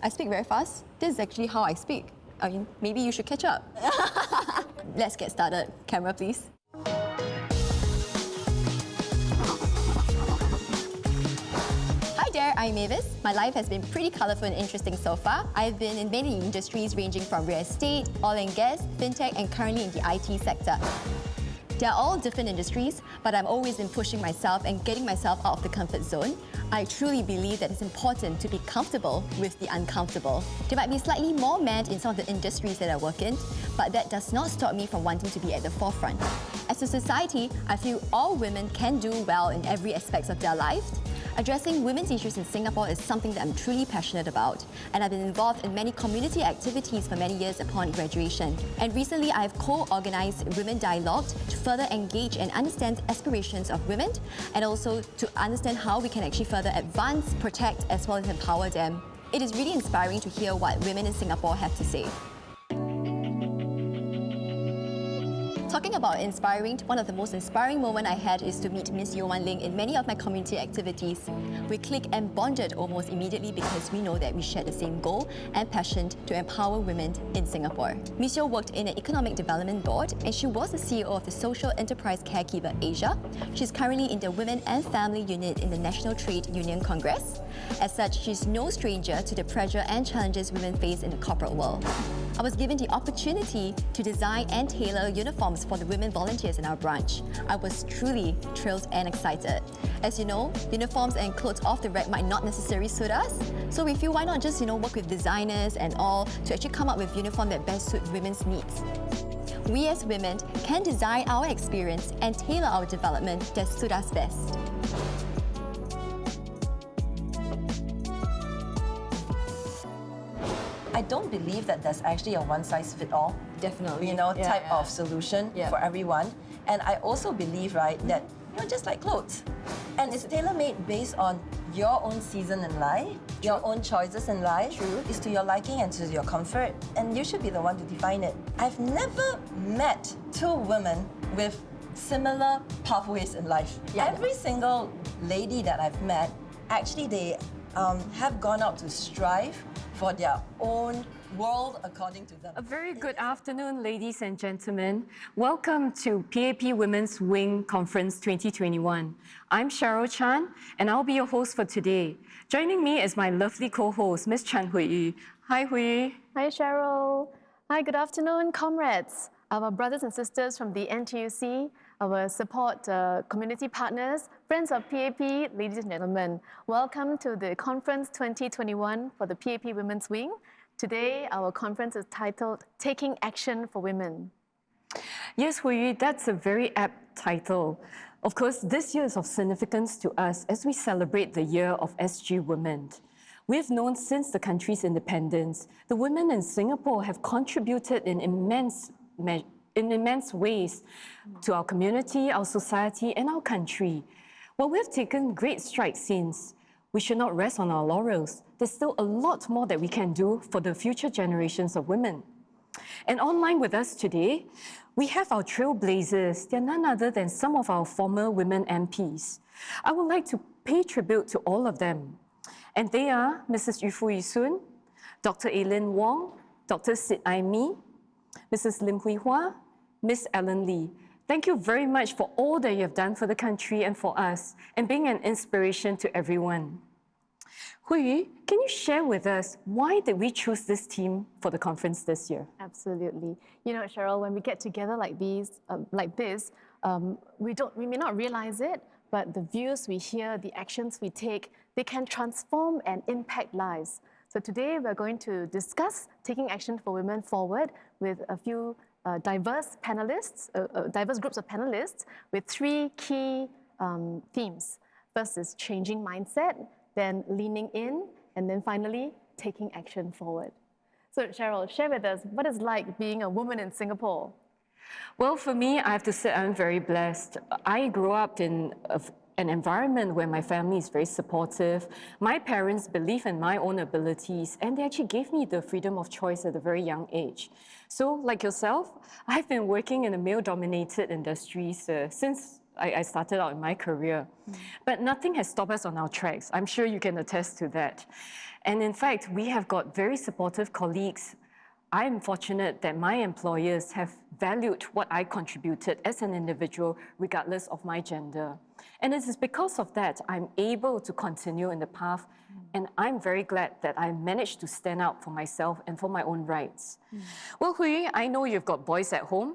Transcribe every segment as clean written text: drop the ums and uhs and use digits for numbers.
I speak very fast. This is actually how I speak. I mean, maybe you should catch up. Let's get started. Camera, please. Hi there, I'm Mavis. My life has been pretty colourful and interesting so far. I've been in many industries ranging from real estate, oil and gas, fintech, and currently in the IT sector. They are all different industries, but I've always been pushing myself and getting myself out of the comfort zone. I truly believe that it's important to be comfortable with the uncomfortable. There might be slightly more men in some of the industries that I work in, but that does not stop me from wanting to be at the forefront. As a society, I feel all women can do well in every aspect of their life. Addressing women's issues in Singapore is something that I'm truly passionate about, and I've been involved in many community activities for many years upon graduation. And recently, I've co-organised Women Dialogue to further engage and understand aspirations of women, and also to understand how we can actually further advance, protect, as well as empower them. It is really inspiring to hear what women in Singapore have to say. Talking about inspiring, one of the most inspiring moments I had is to meet Miss Yeo Wan Ling in many of my community activities. We clicked and bonded almost immediately because we know that we share the same goal and passion to empower women in Singapore. Miss Yeo worked in an economic development board and she was the CEO of the Social Enterprise Caregiver Asia. She's currently in the Women and Family Unit in the National Trade Union Congress. As such, she's no stranger to the pressure and challenges women face in the corporate world. I was given the opportunity to design and tailor uniforms for the women volunteers in our branch. I was truly thrilled and excited. As you know, uniforms and clothes off the rack might not necessarily suit us, so we feel why not just work with designers and all to actually come up with uniform that best suit women's needs. We as women can design our experience and tailor our development that suit us best. I don't believe that there's actually a one-size-fits-all, Definitely. type of solution for everyone. And I also believe, right, that just like clothes, and it's tailor-made based on your own season in life, your own choices in life. True. It's to your liking and to your comfort, and you should be the one to define it. I've never met two women with similar pathways in life. Every single lady that I've met, actually they have gone out to strive for their own world according to them. A very good afternoon, ladies and gentlemen. Welcome to PAP Women's Wing Conference 2021. I'm Cheryl Chan, and I'll be your host for today. Joining me is my lovely co-host, Ms. Chan Hui Yu. Hi, Hui Yu. Hi, Cheryl. Hi, good afternoon, comrades, our brothers and sisters from the NTUC, our support community partners, friends of PAP, ladies and gentlemen. Welcome to the Conference 2021 for the PAP Women's Wing. Today, our conference is titled Taking Action for Women. Yes, Hui Yu, that's a very apt title. Of course, this year is of significance to us as we celebrate the year of SG Women. We have known since the country's independence, the women in Singapore have contributed in immense ways to our community, our society, and our country. While we have taken great strides since, we should not rest on our laurels. There's still a lot more that we can do for the future generations of women. And online with us today, we have our trailblazers. They're none other than some of our former women MPs. I would like to pay tribute to all of them. And they are Mrs. Yu Foo Yee Soon, Dr. Aileen Wong, Dr. Sid Ai Mi, Mrs. Lim Hui Hua, Miss Ellen Lee. Thank you very much for all that you have done for the country and for us, and being an inspiration to everyone. Hui Yu, can you share with us why did we choose this team for the conference this year? Absolutely. Cheryl, when we get together like this, we may not realize it, but the views we hear, the actions we take, they can transform and impact lives. So today we're going to discuss taking action for women forward with a few diverse panelists, diverse groups of panelists with three key themes. First is changing mindset, then leaning in, and then finally taking action forward. So Cheryl, share with us what it's like being a woman in Singapore. Well, for me, I have to say I'm very blessed. I grew up in an environment where my family is very supportive. My parents believe in my own abilities, and they actually gave me the freedom of choice at a very young age. So, like yourself, I've been working in a male-dominated industries since I started out in my career. But nothing has stopped us on our tracks. I'm sure you can attest to that. And in fact, we have got very supportive colleagues. I'm fortunate that my employers have valued what I contributed as an individual, regardless of my gender. And it is because of that I'm able to continue in the path, and I'm very glad that I managed to stand up for myself and for my own rights. Well, Hui, I know you've got boys at home.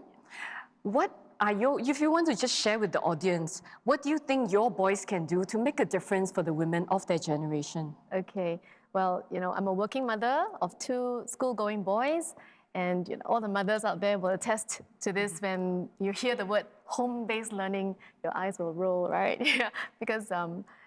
If you want to just share with the audience, what do you think your boys can do to make a difference for the women of their generation? Okay, well, I'm a working mother of 2 school-going boys, and all the mothers out there will attest to this. When you hear the word home-based learning, your eyes will roll, right? Yeah, because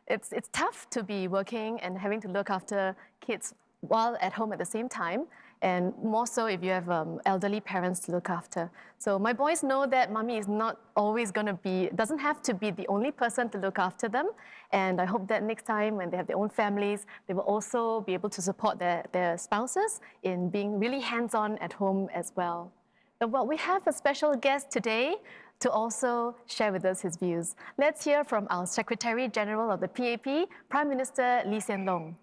it's tough to be working and having to look after kids while at home at the same time, and more so if you have elderly parents to look after. So my boys know that mommy is not always doesn't have to be the only person to look after them, and I hope that next time when they have their own families, they will also be able to support their spouses in being really hands-on at home as well. Well, we have a special guest today to also share with us his views. Let's hear from our Secretary General of the PAP, Prime Minister Lee Hsien Loong.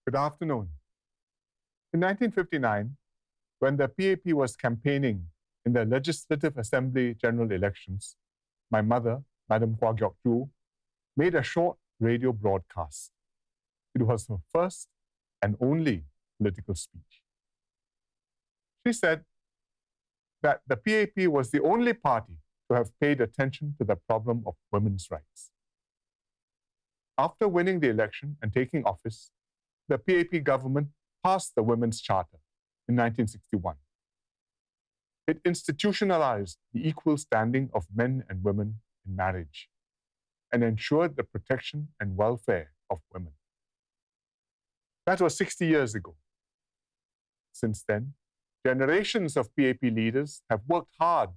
Good afternoon. In 1959, when the PAP was campaigning in the Legislative Assembly general elections, my mother, Madam Kwa Geok Joo, made a short radio broadcast. It was her first and only political speech. She said that the PAP was the only party to have paid attention to the problem of women's rights. After winning the election and taking office, the PAP government passed the Women's Charter in 1961. It institutionalized the equal standing of men and women in marriage and ensured the protection and welfare of women. That was 60 years ago. Since then, generations of PAP leaders have worked hard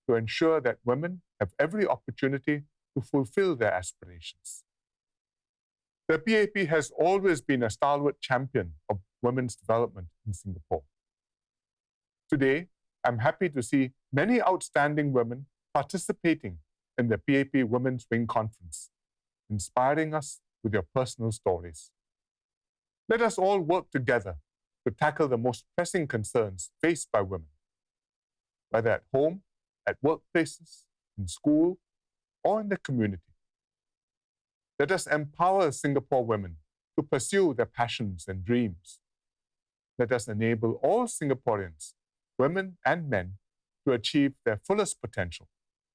to ensure that women have every opportunity to fulfill their aspirations. The PAP has always been a stalwart champion of women's development in Singapore. Today, I'm happy to see many outstanding women participating in the PAP Women's Wing Conference, inspiring us with your personal stories. Let us all work together to tackle the most pressing concerns faced by women, whether at home, at workplaces, in school, or in the community. Let us empower Singapore women to pursue their passions and dreams. Let us enable all Singaporeans, women and men, to achieve their fullest potential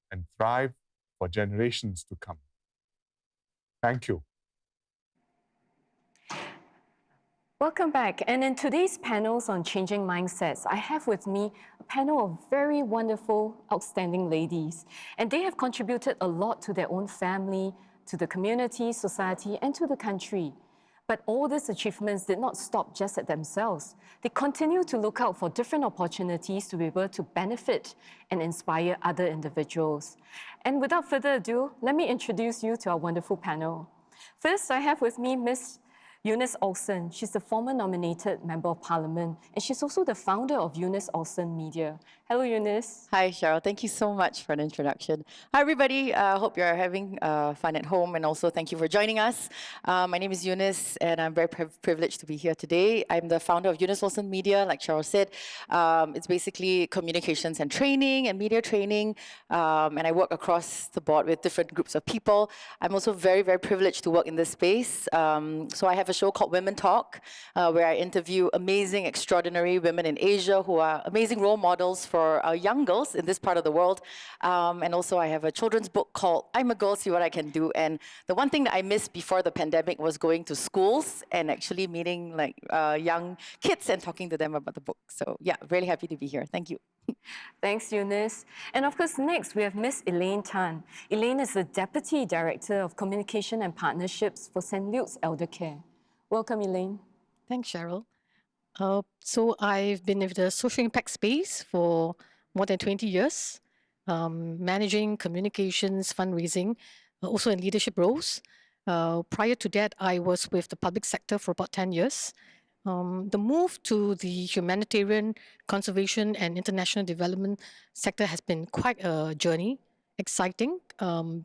and thrive for generations to come. Thank you. Welcome back. And in today's panels on changing mindsets, I have with me a panel of very wonderful, outstanding ladies. And they have contributed a lot to their own family, to the community, society, and to the country. But all these achievements did not stop just at themselves. They continue to look out for different opportunities to be able to benefit and inspire other individuals. And without further ado, let me introduce you to our wonderful panel. First, I have with me Ms. Eunice Olsen. She's the former nominated Member of Parliament, and she's also the founder of Eunice Olsen Media. Hello, Eunice. Hi, Cheryl. Thank you so much for the introduction. Hi, everybody. Hope you're having fun at home, and also thank you for joining us. My name is Eunice, and I'm very privileged to be here today. I'm the founder of Eunice Olsen Media, like Cheryl said. It's basically communications and training and media training, and I work across the board with different groups of people. I'm also very, very privileged to work in this space. So I have a show called Women Talk, where I interview amazing, extraordinary women in Asia who are amazing role models for our young girls in this part of the world. And also I have a children's book called I'm a Girl, See What I Can Do. And the one thing that I missed before the pandemic was going to schools and actually meeting like young kids and talking to them about the book. So yeah, really happy to be here. Thank you. Thanks, Eunice. And of course, next we have Miss Elaine Tan. Elaine is the Deputy Director of Communication and Partnerships for St. Luke's Eldercare. Welcome, Elaine. Thanks, Cheryl. So I've been in the social impact space for more than 20 years, managing communications, fundraising, also in leadership roles. Prior to that, I was with the public sector for about 10 years. The move to the humanitarian, conservation, and international development sector has been quite a journey. exciting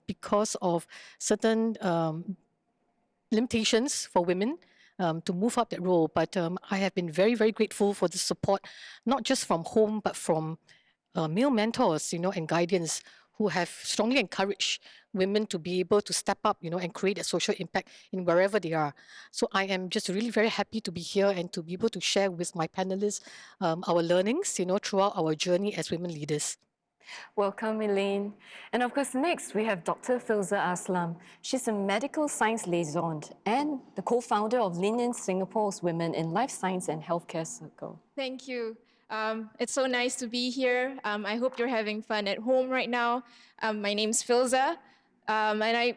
because of certain limitations for women to move up that role. But I have been very, very grateful for the support, not just from home, but from male mentors, and guardians who have strongly encouraged women to be able to step up, and create a social impact in wherever they are. So I am just really very happy to be here and to be able to share with my panelists our learnings, throughout our journey as women leaders. Welcome, Elaine. And of course, next we have Dr. Filza Aslam. She's a medical science liaison and the co-founder of Lean In Singapore's Women in Life Science and Healthcare Circle. Thank you. It's so nice to be here. I hope you're having fun at home right now. My name's Filza. And I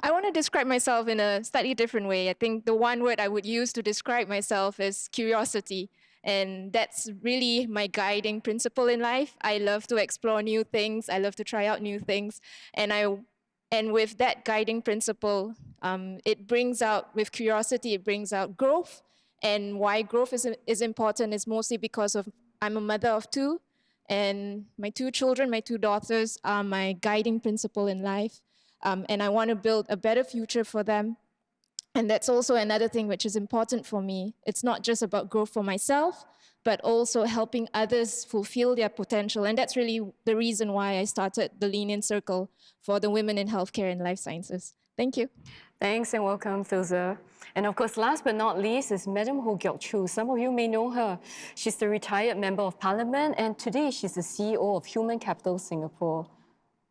want to describe myself in a slightly different way. I think the one word I would use to describe myself is curiosity. And that's really my guiding principle in life. I love to explore new things. I love to try out new things. And with that guiding principle, with curiosity, it brings out growth. And why growth is important is mostly because I'm a mother of two, and my two children, my two daughters, are my guiding principle in life. And I want to build a better future for them. And that's also another thing which is important for me. It's not just about growth for myself, but also helping others fulfill their potential. And that's really the reason why I started the Lean In Circle for the women in healthcare and life sciences. Thank you. Thanks and welcome, Filza. And of course, last but not least is Madam Ho Gyok Chu. Some of you may know her. She's the retired Member of Parliament, and today she's the CEO of Human Capital Singapore.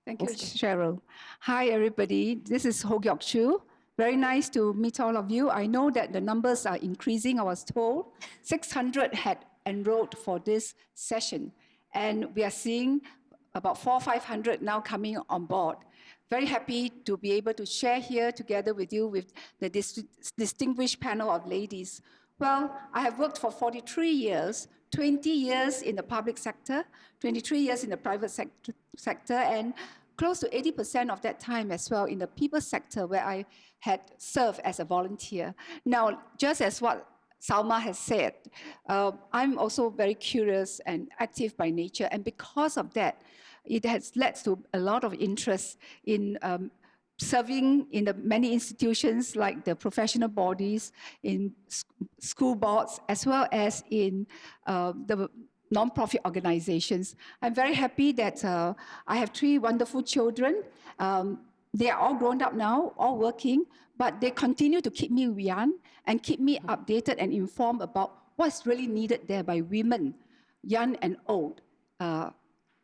Thank you, Cheryl. Hi, everybody. This is Ho Gyok Chu. Very nice to meet all of you. I know that the numbers are increasing, I was told. 600 had enrolled for this session, and we are seeing about 400 or 500 now coming on board. Very happy to be able to share here together with you with the distinguished panel of ladies. Well, I have worked for 43 years, 20 years in the public sector, 23 years in the private sector, and close to 80% of that time as well in the people sector where I had served as a volunteer. Now, just as what Salma has said, I'm also very curious and active by nature, and because of that, it has led to a lot of interest in serving in the many institutions like the professional bodies, in school boards, as well as in the non-profit organizations. I'm very happy that I have 3 wonderful children. They are all grown up now, all working, but they continue to keep me young and keep me updated and informed about what's really needed there by women, young and old,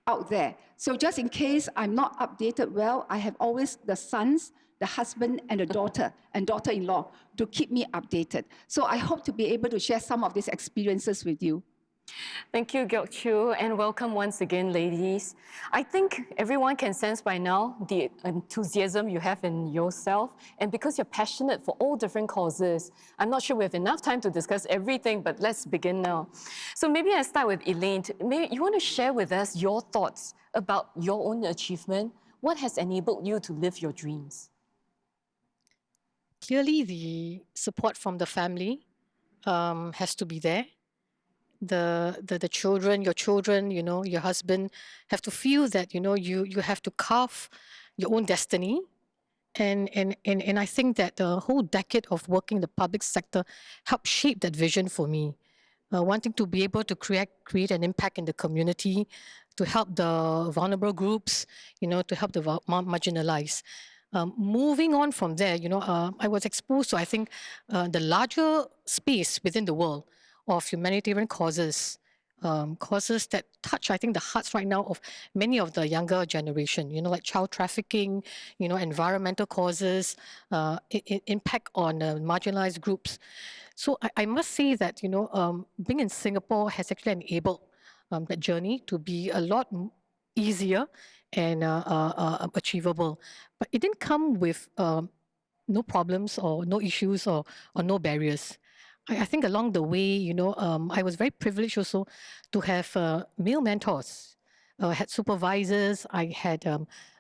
out there. So just in case I'm not updated well, I have always the sons, the husband, and the daughter and daughter-in-law to keep me updated. So I hope to be able to share some of these experiences with you. Thank you, Gyok Chu, and welcome once again, ladies. I think everyone can sense by now the enthusiasm you have in yourself, and because you're passionate for all different causes. I'm not sure we have enough time to discuss everything, but let's begin now. So maybe I start with Elaine. Maybe you want to share with us your thoughts about your own achievement. What has enabled you to live your dreams? Clearly, the support from the family has to be there. The children, your children, your husband have to feel that, you have to carve your own destiny. And I think that the whole decade of working in the public sector helped shape that vision for me. Wanting to be able to create an impact in the community, to help the vulnerable groups, to help the marginalized. Moving on from there, I was exposed to, I think, the larger space within the world of humanitarian causes, causes that touch, I think, the hearts right now of many of the younger generation, like child trafficking, environmental causes, impact on marginalized groups. So I must say that, being in Singapore has actually enabled that journey to be a lot easier and achievable. But it didn't come with no problems or no issues or no barriers. I think along the way, I was very privileged also to have male mentors. I had supervisors, I had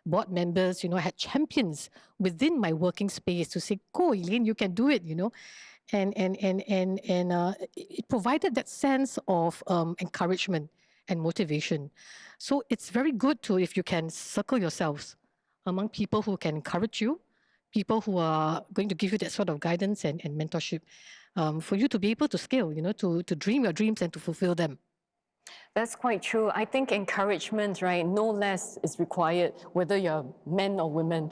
board members, I had champions within my working space to say, go Elaine, you can do it, and it provided that sense of encouragement and motivation. So it's very good to, if you can circle yourselves among people who can encourage you, people who are going to give you that sort of guidance and mentorship, for you to be able to scale, to dream your dreams and to fulfill them. That's quite true. I think encouragement, right, no less is required, whether you're men or women.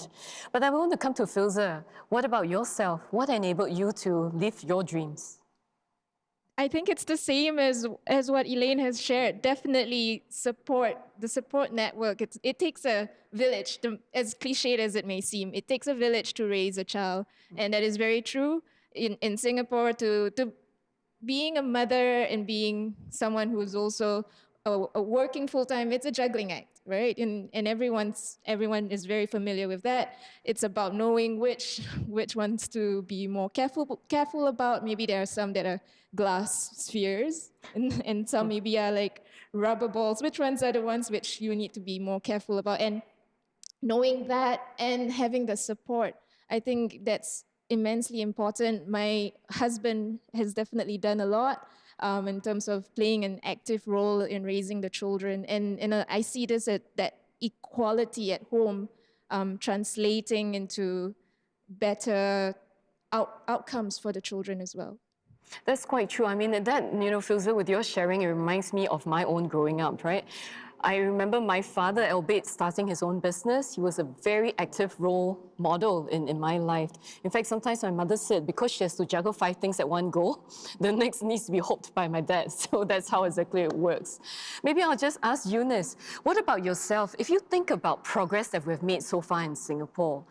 But I want to come to Filza. What about yourself? What enabled you to live your dreams? I think it's the same as what Elaine has shared. Definitely the support network. It takes a village, as cliched as it may seem. It takes a village to raise a child. And that is very true in Singapore. To being a mother and being someone who's also a working full-time, it's a juggling act, right? And everyone is very familiar with that. It's about knowing which ones to be more careful about. Maybe there are some that are glass spheres, and some maybe are like rubber balls. Which ones are the ones which you need to be more careful about? And knowing that and having the support, I think that's immensely important. My husband has definitely done a lot in terms of playing an active role in raising the children. And I see this that equality at home translating into better outcomes for the children as well. That's quite true. I mean, that, Filza, with your sharing, it reminds me of my own growing up, right? I remember my father, albeit starting his own business, he was a very active role model in my life. In fact, sometimes my mother said, because she has to juggle 5 things at one go, the next needs to be hoped by my dad. So that's how exactly it works. Maybe I'll just ask Eunice, what about yourself? If you think about progress that we've made so far in Singapore,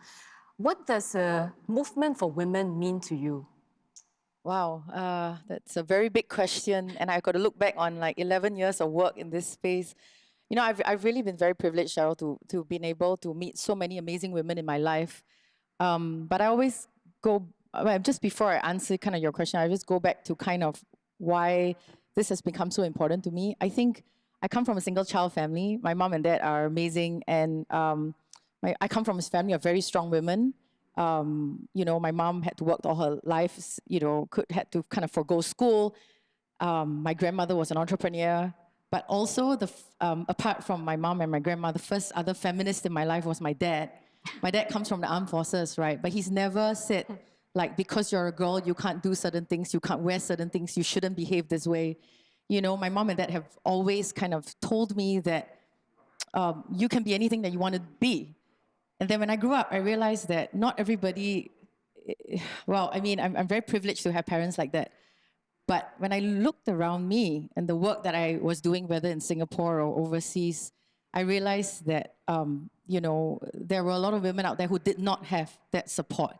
what does a movement for women mean to you? Wow, that's a very big question. And I've got to look back on like 11 years of work in this space. I've really been very privileged, Cheryl, to been able to meet so many amazing women in my life. But I always just before I answer kind of your question, I just go back to kind of why this has become so important to me. I think I come from a single child family. My mom and dad are amazing. And I come from a family of very strong women. My mom had to work all her life, had to kind of forgo school. My grandmother was an entrepreneur. But also, apart from my mom and my grandma, the first other feminist in my life was my dad. My dad comes from the armed forces, right? But he's never said, like, because you're a girl, you can't do certain things, you can't wear certain things, you shouldn't behave this way. My mom and dad have always kind of told me that you can be anything that you want to be. And then when I grew up, I realized that not everybody, I'm very privileged to have parents like that. But when I looked around me and the work that I was doing, whether in Singapore or overseas, I realized that, there were a lot of women out there who did not have that support.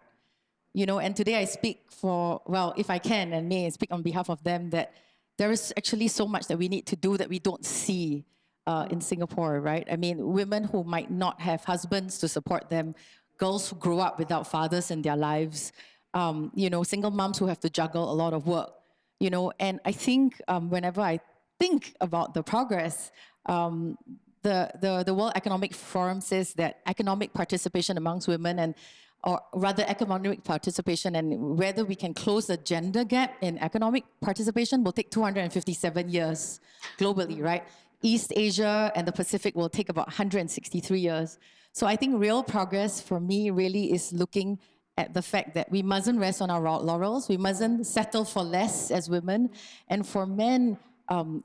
And today I speak if I can and may speak on behalf of them, that there is actually so much that we need to do that we don't see in Singapore, right? I mean, women who might not have husbands to support them, girls who grew up without fathers in their lives, single moms who have to juggle a lot of work. And I think whenever I think about the progress, the World Economic Forum says that economic participation amongst women or rather economic participation and whether we can close the gender gap in economic participation will take 257 years globally, right? East Asia and the Pacific will take about 163 years. So I think real progress for me really is looking at the fact that we mustn't rest on our laurels. We mustn't settle for less as women. And for men,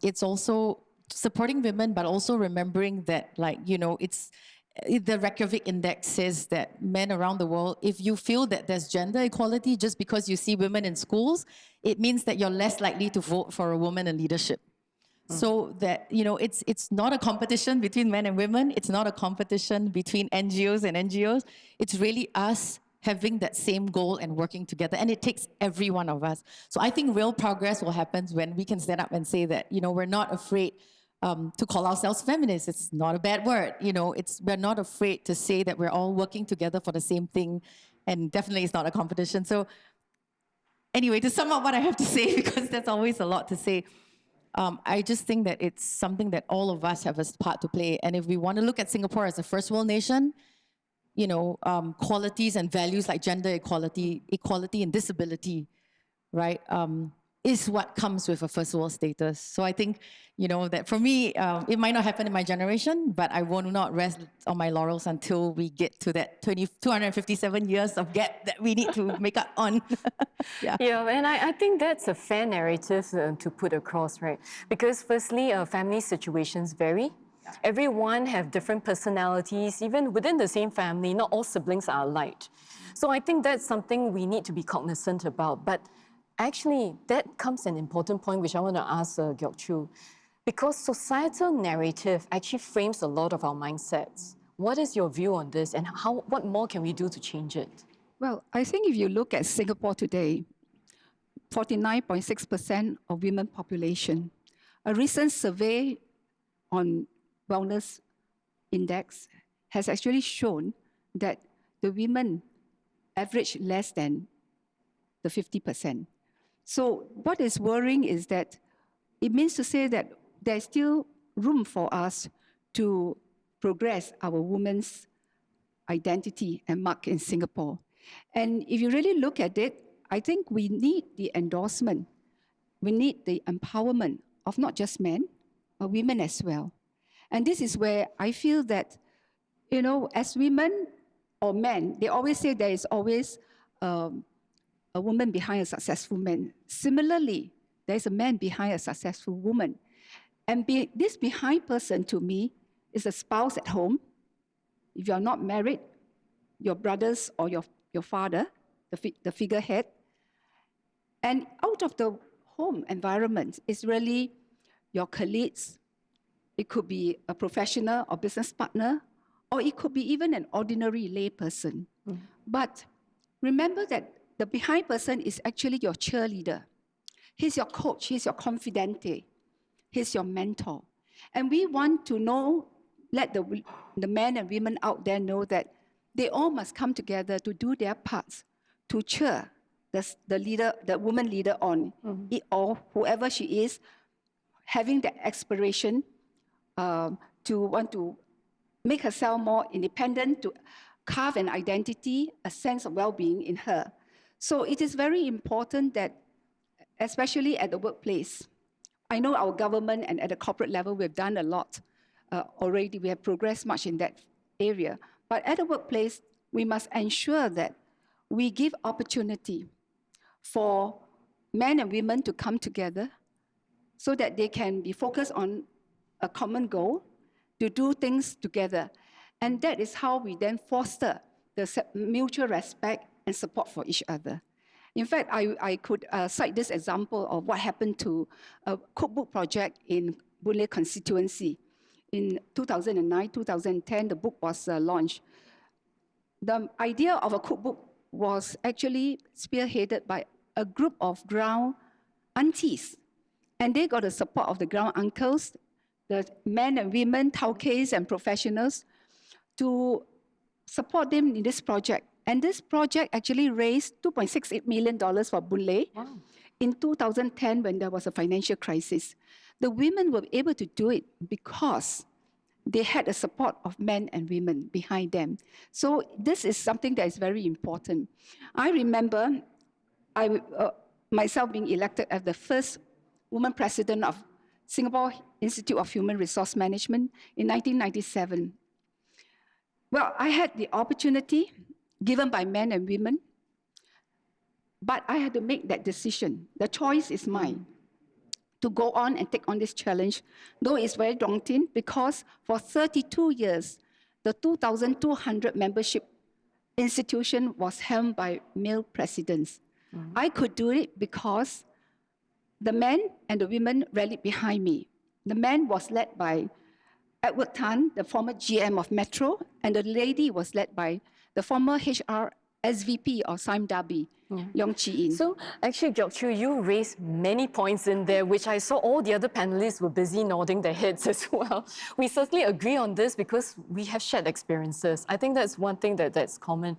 it's also supporting women, but also remembering that, it's the Reykjavik Index says that men around the world, if you feel that there's gender equality just because you see women in schools, it means that you're less likely to vote for a woman in leadership. So that, it's not a competition between men and women. It's not a competition between NGOs and NGOs. It's really us having that same goal and working together. And it takes every one of us. So I think real progress will happen when we can stand up and say that, we're not afraid to call ourselves feminists. It's not a bad word. We're not afraid to say that we're all working together for the same thing. And definitely it's not a competition. So anyway, to sum up what I have to say, because there's always a lot to say, I just think that it's something that all of us have a part to play. And if we want to look at Singapore as a first world nation, qualities and values like gender equality and disability, right? is what comes with a first world status. So I think, you know, that for me, it might not happen in my generation, but I will not rest on my laurels until we get to that 257 years of gap that we need to make up on. Yeah. Yeah, and I think that's a fair narrative to put across, right? Because firstly, family situations vary. Everyone have different personalities, even within the same family, not all siblings are alike. So I think that's something we need to be cognizant about. But actually, that comes an important point which I want to ask Gyok Chu. Because societal narrative actually frames a lot of our mindsets. What is your view on this, and what more can we do to change it? Well, I think if you look at Singapore today, 49.6% of women population. A recent survey on Wellness Index has actually shown that the women average less than the 50%. So what is worrying is that it means to say that there's still room for us to progress our women's identity and mark in Singapore. And if you really look at it, I think we need the endorsement. We need the empowerment of not just men, but women as well. And this is where I feel that, you know, as women or men, they always say there is always a woman behind a successful man. Similarly, there is a man behind a successful woman. And this behind person to me is a spouse at home. If you're not married, your brothers or your father, the figurehead. And out of the home environment is really your colleagues. It could be a professional or business partner, or it could be even an ordinary lay person. But remember that the behind person is actually your cheerleader. He's your coach, he's your confidante, he's your mentor. And we want to know, let the men and women out there know that they all must come together to do their parts, to cheer the leader, the woman leader on, or whoever she is, having that aspiration to want to make herself more independent, to carve an identity, a sense of well-being in her. So it is very important that, especially at the workplace, I know our government and at the corporate level, we've done a lot already. We have progressed much in that area. But at the workplace, we must ensure that we give opportunity for men and women to come together so that they can be focused on a common goal, to do things together. And that is how we then foster the mutual respect and support for each other. In fact, I could cite this example of what happened to a cookbook project in Boon Lay constituency. In 2009, 2010, the book was launched. The idea of a cookbook was actually spearheaded by a group of ground aunties. And they got the support of the ground uncles, the men and women, taukeis and professionals, to support them in this project. And this project actually raised $2.68 million for Boon Lay in 2010 when there was a financial crisis. The women were able to do it because they had the support of men and women behind them. So this is something that is very important. I remember myself being elected as the first woman president of Singapore Institute of Human Resource Management in 1997. Well, I had the opportunity given by men and women, but I had to make that decision. The choice is mine to go on and take on this challenge, though it's very daunting because for 32 years, the 2,200 membership institution was held by male presidents. I could do it because the men and the women rallied behind me. The man was led by Edward Tan, the former GM of Metro, and the lady was led by the former HR SVP of Sime Darby, Leong Chee In. So actually, Gyok Chu, you raised many points in there, which I saw all the other panelists were busy nodding their heads as well. We certainly agree on this because we have shared experiences. I think that's one thing that's common.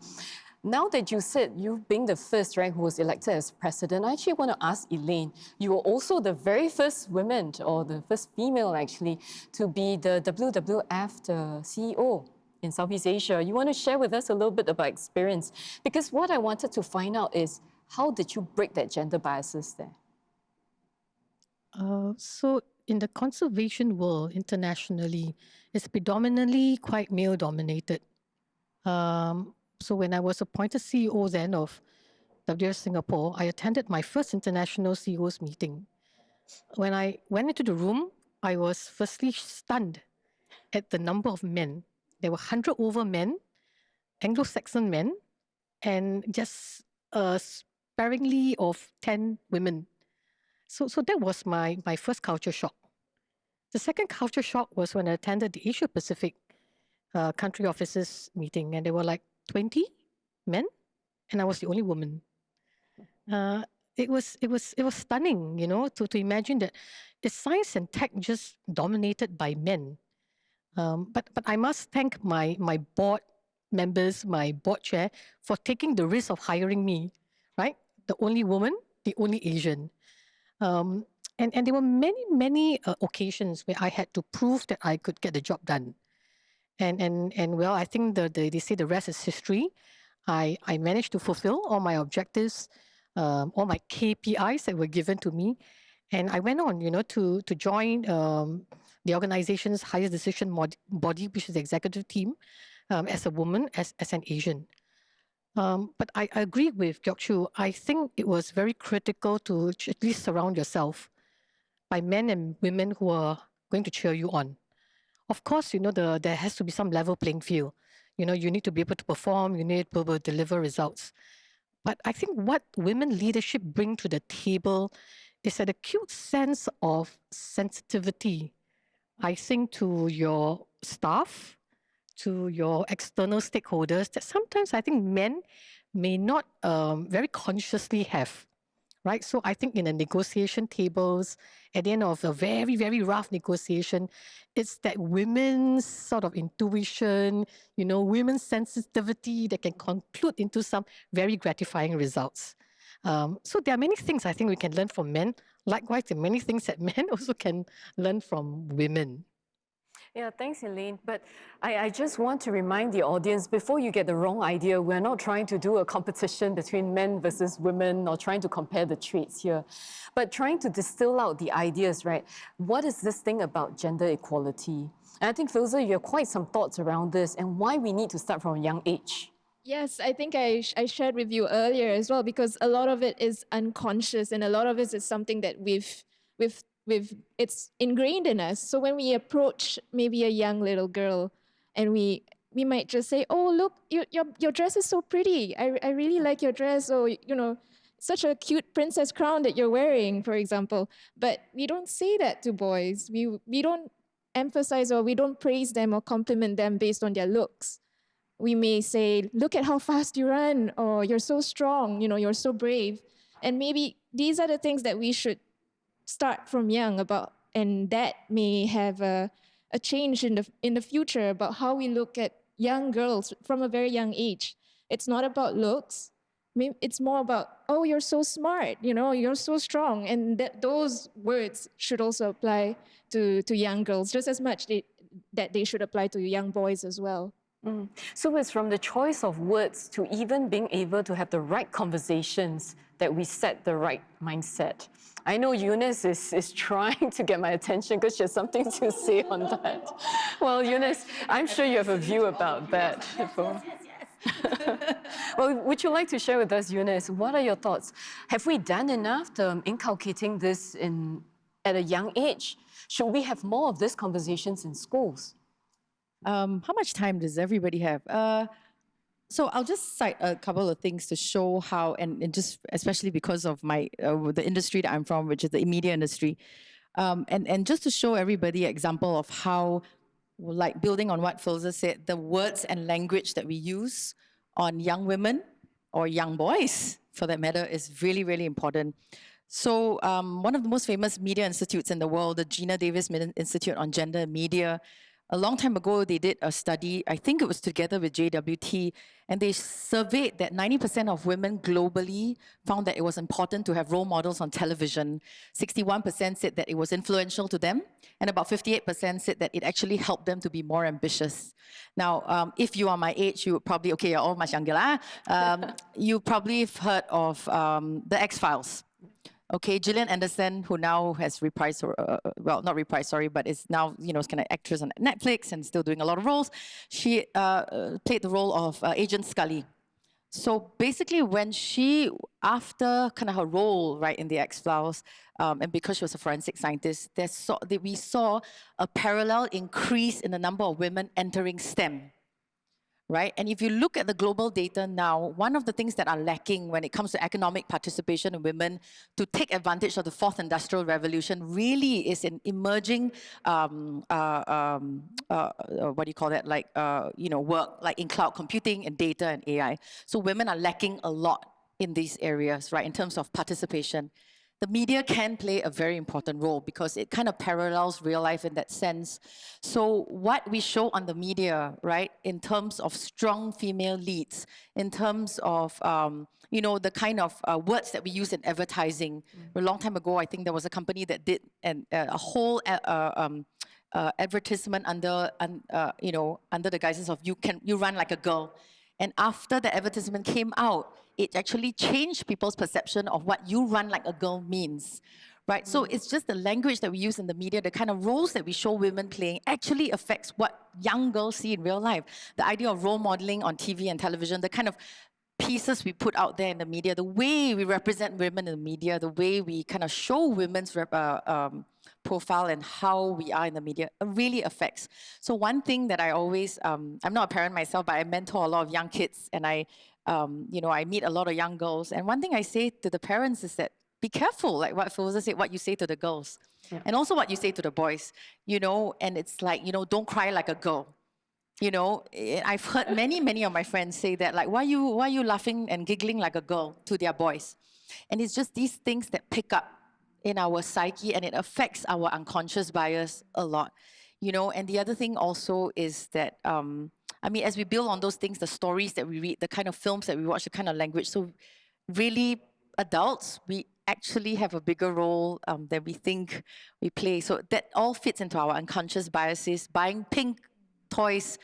Now that you said you being the first, right, who was elected as president, I actually want to ask Elaine, you were also the very first woman, or the first female actually, to be the WWF the CEO in Southeast Asia. You want to share with us a little bit about experience? Because what I wanted to find out is, how did you break that gender biases there? So in the conservation world internationally, it's predominantly quite male-dominated. So when I was appointed CEO then of WWF Singapore, I attended my first international CEOs meeting. When I went into the room, I was firstly stunned at the number of men. There were 100 over men, Anglo-Saxon men, and just sparingly of 10 women. So that was my first culture shock. The second culture shock was when I attended the Asia Pacific country officers meeting, and there were like 20 men, and I was the only woman. It was stunning, you know, to imagine that it's science and tech just dominated by men. But I must thank my board members, my board chair, for taking the risk of hiring me, right? The only woman, the only Asian. And there were many occasions where I had to prove that I could get the job done. And well, I think they say the rest is history. I managed to fulfill all my objectives, all my KPIs that were given to me. And I went on, you know, to join the organization's highest decision body, which is the executive team, as a woman, as an Asian. But I agree with Gyok Chu. I think it was very critical to at least surround yourself by men and women who are going to cheer you on. Of course, you know, there has to be some level playing field. You know, you need to be able to perform, you need to be able to deliver results. But I think what women leadership bring to the table is an acute sense of sensitivity, I think, to your staff, to your external stakeholders, that sometimes I think men may not very consciously have. Right? So I think in the negotiation tables, at the end of a very, very rough negotiation, it's that women's sort of intuition, you know, women's sensitivity that can conclude into some very gratifying results. So there are many things I think we can learn from men. Likewise, there are many things that men also can learn from women. Yeah, thanks, Elaine. But I just want to remind the audience, before you get the wrong idea, we're not trying to do a competition between men versus women or trying to compare the traits here, but trying to distill out the ideas, right? What is this thing about gender equality? And I think, Filza, you have quite some thoughts around this and why we need to start from a young age. Yes, I think I shared with you earlier as well, because a lot of it is unconscious and a lot of it is something that it's ingrained in us. So when we approach maybe a young little girl and we might just say, oh, look, your dress is so pretty. I really like your dress. Or, you know, such a cute princess crown that you're wearing, for example. But we don't say that to boys. We don't emphasize or we don't praise them or compliment them based on their looks. We may say, look at how fast you run, or you're so strong, you know, you're so brave. And maybe these are the things that we should start from young about, and that may have a change in the future about how we look at young girls from a very young age. It's not about looks. It's more about, oh, you're so smart, you know, you're so strong. And those words should also apply to young girls just as much that they should apply to young boys as well. So it's from the choice of words to even being able to have the right conversations that we set the right mindset. I know Eunice is trying to get my attention because she has something to say on that. Well, Eunice, I'm sure you have a view about that. Yes. Well, would you like to share with us, Eunice, what are your thoughts? Have we done enough to inculcating this at a young age? Should we have more of these conversations in schools? How much time does everybody have? So I'll just cite a couple of things to show how, and just especially because of my the industry that I'm from, which is the media industry, and just to show everybody an example of how, like building on what Filza said, the words and language that we use on young women or young boys, for that matter, is really, really important. So one of the most famous media institutes in the world, the Gina Davis Institute on Gender and Media, a long time ago, they did a study, I think it was together with JWT, and they surveyed that 90% of women globally found that it was important to have role models on television. 61% said that it was influential to them, and about 58% said that it actually helped them to be more ambitious. Now, if you are my age, you would probably, okay, you're all much younger, you probably have heard of the X-Files. Okay, Gillian Anderson, who now has reprised, well, not reprised, sorry, but is now, you know, kind of actress on Netflix and still doing a lot of roles. She played the role of Agent Scully. So basically, when she, after kind of her role, right, in the X-Files, and because she was a forensic scientist, we saw a parallel increase in the number of women entering STEM. Right? And if you look at the global data now, one of the things that are lacking when it comes to economic participation of women to take advantage of the fourth industrial revolution really is an emerging, what do you call that, like, you know, work, like in cloud computing and data and AI. So women are lacking a lot in these areas, right, in terms of participation. The media can play a very important role because it kind of parallels real life in that sense. So what we show on the media, right, in terms of strong female leads, in terms of, you know, the kind of words that we use in advertising. A long time ago, I think there was a company that did a whole advertisement under, you know, under the guises of you run like a girl. And after the advertisement came out, it actually changed people's perception of what you run like a girl means, right? So it's just the language that we use in the media, the kind of roles that we show women playing actually affects what young girls see in real life. The idea of role modeling on TV and television, the kind of pieces we put out there in the media, the way we represent women in the media, the way we kind of show women's profile and how we are in the media really affects. So one thing that I always, I'm not a parent myself, but I mentor a lot of young kids, and you know, I meet a lot of young girls. And one thing I say to the parents is that be careful, like what Filza said, what you say to the girls, and also what you say to the boys, you know, and it's like, you know, don't cry like a girl. You know, I've heard many of my friends say that, like, why are you laughing and giggling like a girl to their boys? And it's just these things that pick up in our psyche, and it affects our unconscious bias a lot. You know, and the other thing also is that, I mean, as we build on those things, the stories that we read, the kind of films that we watch, the kind of language, so really adults, we actually have a bigger role than we think we play. So that all fits into our unconscious biases. Buying pink toys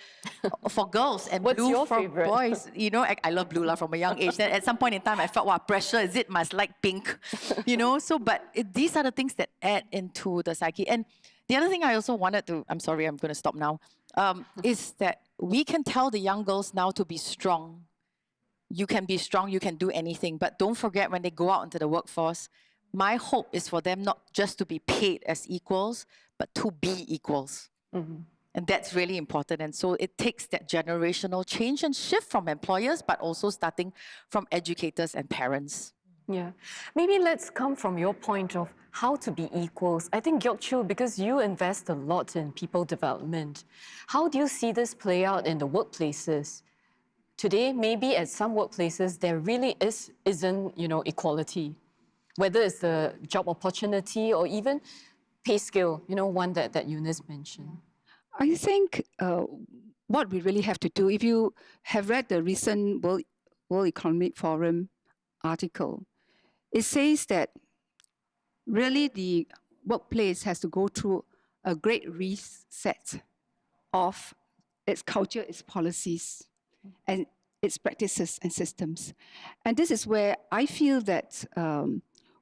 for girls and What's blue your for favorite? boys. You know, I love blue from a young age. Then at some point in time, I felt, wow, pressure, is it must like pink? You know, so, but these are the things that add into the psyche. And the other thing I also wanted to, I'm sorry, I'm going to stop now, is that we can tell the young girls now to be strong. You can be strong, you can do anything, but don't forget when they go out into the workforce, my hope is for them not just to be paid as equals, but to be equals. And that's really important. And so it takes that generational change and shift from employers, but also starting from educators and parents. Yeah. Maybe let's come from your point of how to be equals. I think, Gyok Chu, because you invest a lot in people development, how do you see this play out in the workplaces? Today, maybe at some workplaces, there really isn't, you know, equality, whether it's the job opportunity or even pay scale, you know, one that Eunice mentioned. I think what we really have to do, if you have read the recent World Economic Forum article, it says that really the workplace has to go through a great reset of its culture, its policies, and its practices and systems. And this is where I feel that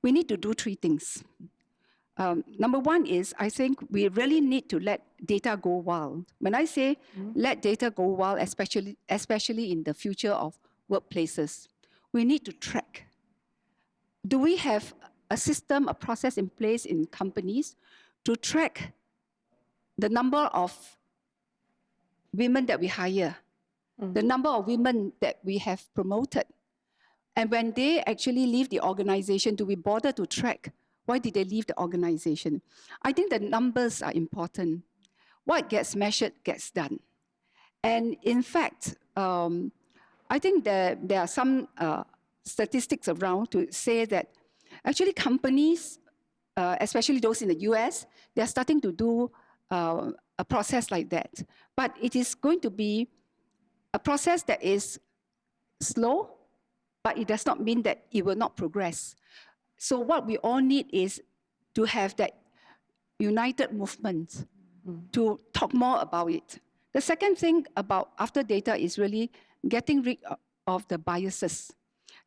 we need to do three things. Number one is, I think we really need to let data go wild. When I say let data go wild, especially in the future of workplaces, we need to track. Do we have a system, a process in place in companies to track the number of women that we hire, the number of women that we have promoted? And when they actually leave the organization, do we bother to track why did they leave the organization? I think the numbers are important. What gets measured gets done. And in fact, I think there are some statistics around to say that actually companies, especially those in the US, they're starting to do a process like that. But it is going to be a process that is slow, but it does not mean that it will not progress. So what we all need is to have that united movement to talk more about it. The second thing about after data is really getting rid of the biases.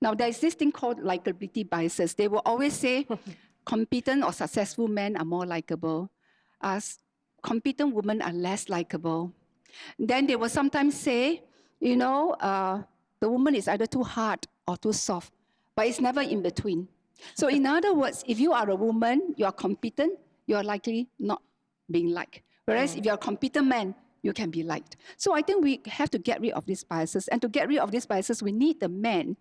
Now, there's this thing called likability biases. They will always say competent or successful men are more likable, as competent women are less likable. Then they will sometimes say, you know, the woman is either too hard or too soft, but it's never in between. So in other words, if you are a woman, you are competent, you are likely not being liked. Whereas if you're a competent man, you can be liked. So I think we have to get rid of these biases. And to get rid of these biases, we need the men.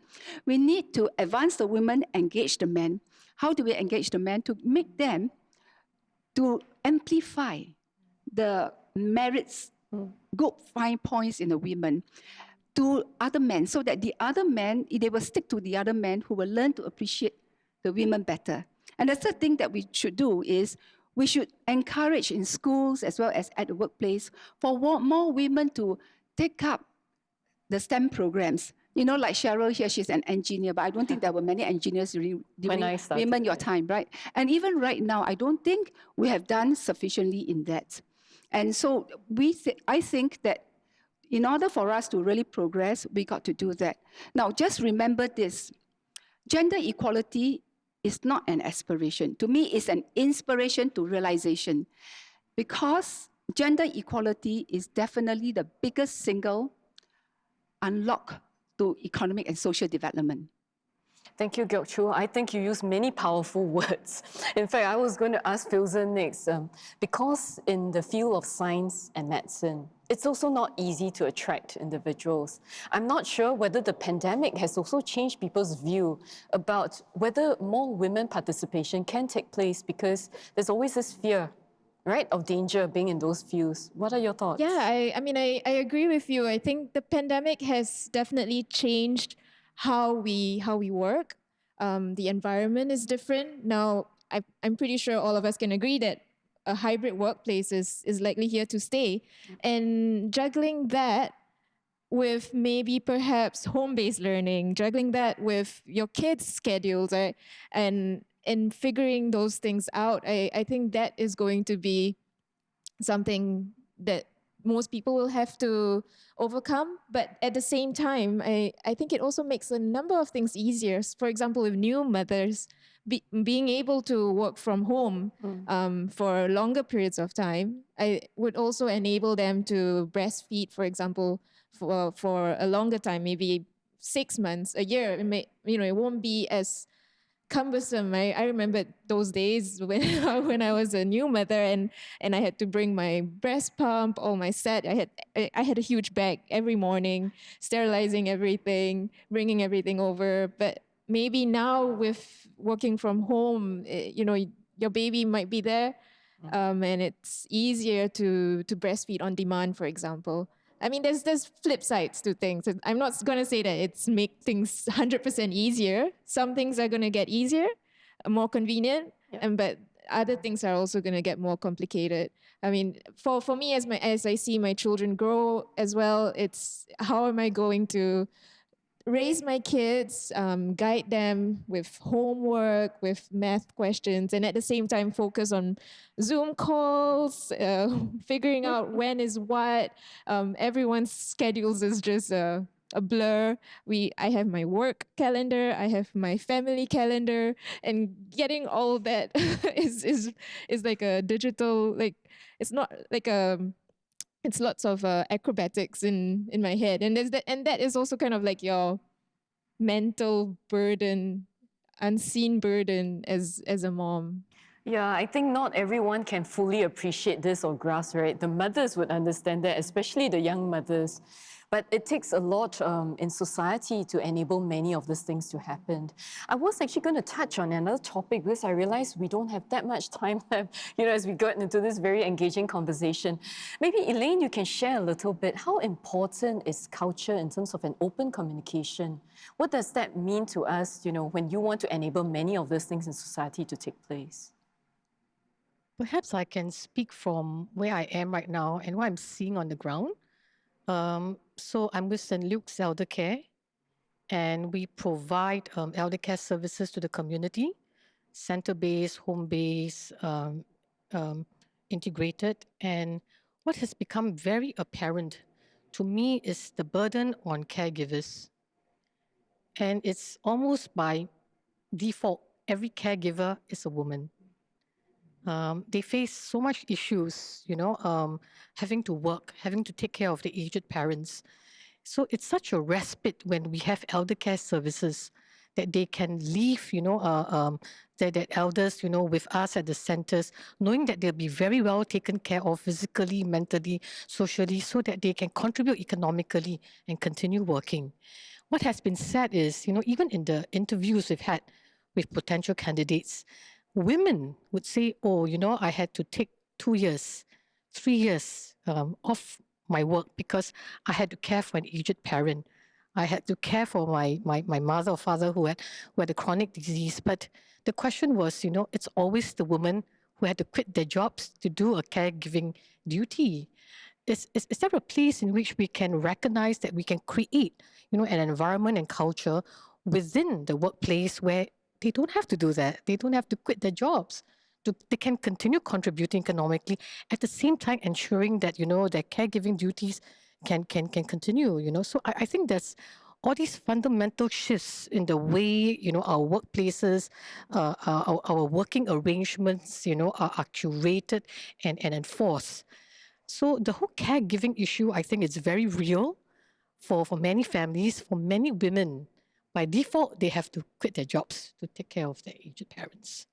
We need to advance the women, engage the men. How do we engage the men? To make them, to amplify the merits, good, fine points in the women to other men, so that the other men, they will stick to the other men who will learn to appreciate the women better. And the third thing that we should do is we should encourage in schools as well as at the workplace for more women to take up the STEM programs. You know, like Cheryl here, she's an engineer, but I don't think there were many engineers during women your time, right? And even right now, I don't think we have done sufficiently in that. And so I think that in order for us to really progress, we got to do that. Now, just remember this. Gender equality is not an aspiration. To me, it's an inspiration to realization, because gender equality is definitely the biggest single unlock to economic and social development. Thank you, Gyok Chu. I think you used many powerful words. In fact, I was going to ask Filza next, because in the field of science and medicine, it's also not easy to attract individuals. I'm not sure whether the pandemic has also changed people's view about whether more women participation can take place, because there's always this fear, right, of danger being in those fields. What are your thoughts? Yeah, I mean, I agree with you. I think the pandemic has definitely changed how we work. The environment is different. Now, I'm pretty sure all of us can agree that a hybrid workplace is likely here to stay. And juggling that with maybe perhaps home-based learning, juggling that with your kids' schedules, right? and figuring those things out, I think that is going to be something that most people will have to overcome. But at the same time, I think it also makes a number of things easier. For example, with new mothers, being able to work from home for longer periods of time, I would also enable them to breastfeed, for example, for a longer time, maybe 6 months, a year. It won't be as cumbersome. I remember those days when I was a new mother and I had to bring my breast pump, all my set. I had a huge bag every morning, sterilizing everything, bringing everything over. But maybe now with working from home, your baby might be there, and it's easier to breastfeed on demand, for example. I mean, there's flip sides to things. I'm not going to say that it's make things 100% easier. Some things are going to get easier, more convenient, but other things are also going to get more complicated. I mean, for me, as I see my children grow as well, it's how am I going to raise my kids, guide them with homework, with math questions, and at the same time focus on Zoom calls, figuring out when is what. Everyone's schedules is just a blur. I have my work calendar, I have my family calendar, and getting all that is like a digital, like it's not like it's lots of acrobatics in my head, and that is also kind of like your mental burden, unseen burden as a mom. Yeah, I think not everyone can fully appreciate this or grasp, right? The mothers would understand that, especially the young mothers. But it takes a lot in society to enable many of these things to happen. I was actually going to touch on another topic because I realized we don't have that much time left, as we got into this very engaging conversation. Maybe, Elaine, you can share a little bit. How important is culture in terms of an open communication? What does that mean to us, when you want to enable many of these things in society to take place? Perhaps I can speak from where I am right now and what I'm seeing on the ground. So I'm with St. Luke's Elder Care, and we provide elder care services to the community, center-based, home-based, integrated. And what has become very apparent to me is the burden on caregivers. And it's almost by default, every caregiver is a woman. They face so much issues, having to work, having to take care of the aged parents. So it's such a respite when we have elder care services that they can leave, that elders, with us at the centers, knowing that they'll be very well taken care of physically, mentally, socially, so that they can contribute economically and continue working. What has been said is, even in the interviews we've had with potential candidates, women would say, oh, I had to take 2 years, 3 years off my work because I had to care for an aged parent. I had to care for my mother or father who had a chronic disease. But the question was, it's always the woman who had to quit their jobs to do a caregiving duty. Is there a place in which we can recognize that we can create, an environment and culture within the workplace where they don't have to do that. They don't have to quit their jobs. They can continue contributing economically at the same time ensuring that, their caregiving duties can continue, So I think that's all these fundamental shifts in the way, our workplaces, our working arrangements, are curated and enforced. So the whole caregiving issue, I think it's very real for many families, for many women. By default, they have to quit their jobs to take care of their aged parents.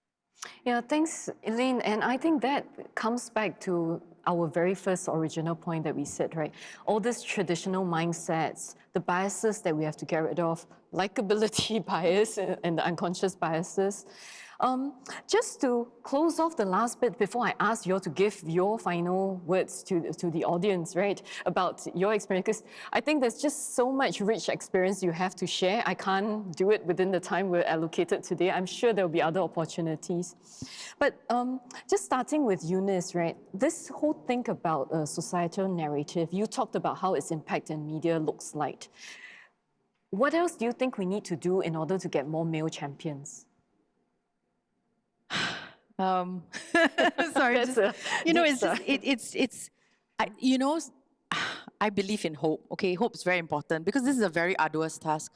Yeah, thanks, Elaine. And I think that comes back to our very first original point that we said, right? All these traditional mindsets, the biases that we have to get rid of, likability bias and the unconscious biases. Just to close off the last bit before I ask you all to give your final words to the audience, right, about your experience, because I think there's just so much rich experience you have to share. I can't do it within the time we're allocated today. I'm sure there'll be other opportunities. But just starting with Eunice, right, this whole thing about a societal narrative, you talked about how its impact in media looks like. What else do you think we need to do in order to get more male champions? Sorry, I believe in hope. Okay, hope is very important because this is a very arduous task.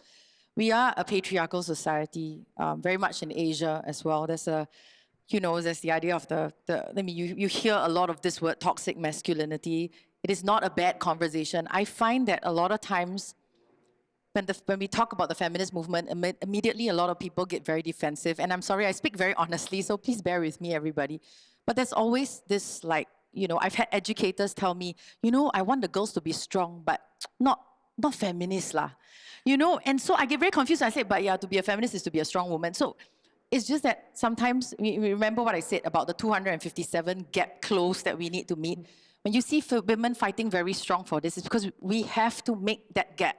We are a patriarchal society, very much in Asia as well. There's there's the idea of you hear a lot of this word, toxic masculinity. It is not a bad conversation. I find that a lot of times when we talk about the feminist movement, immediately a lot of people get very defensive. And I'm sorry, I speak very honestly, so please bear with me, everybody. But there's always this, I've had educators tell me, I want the girls to be strong, but not feminist lah. And so I get very confused. I say, but yeah, to be a feminist is to be a strong woman. So it's just that sometimes, remember what I said about the 257 gap close that we need to meet. When you see women fighting very strong for this, it's because we have to make that gap.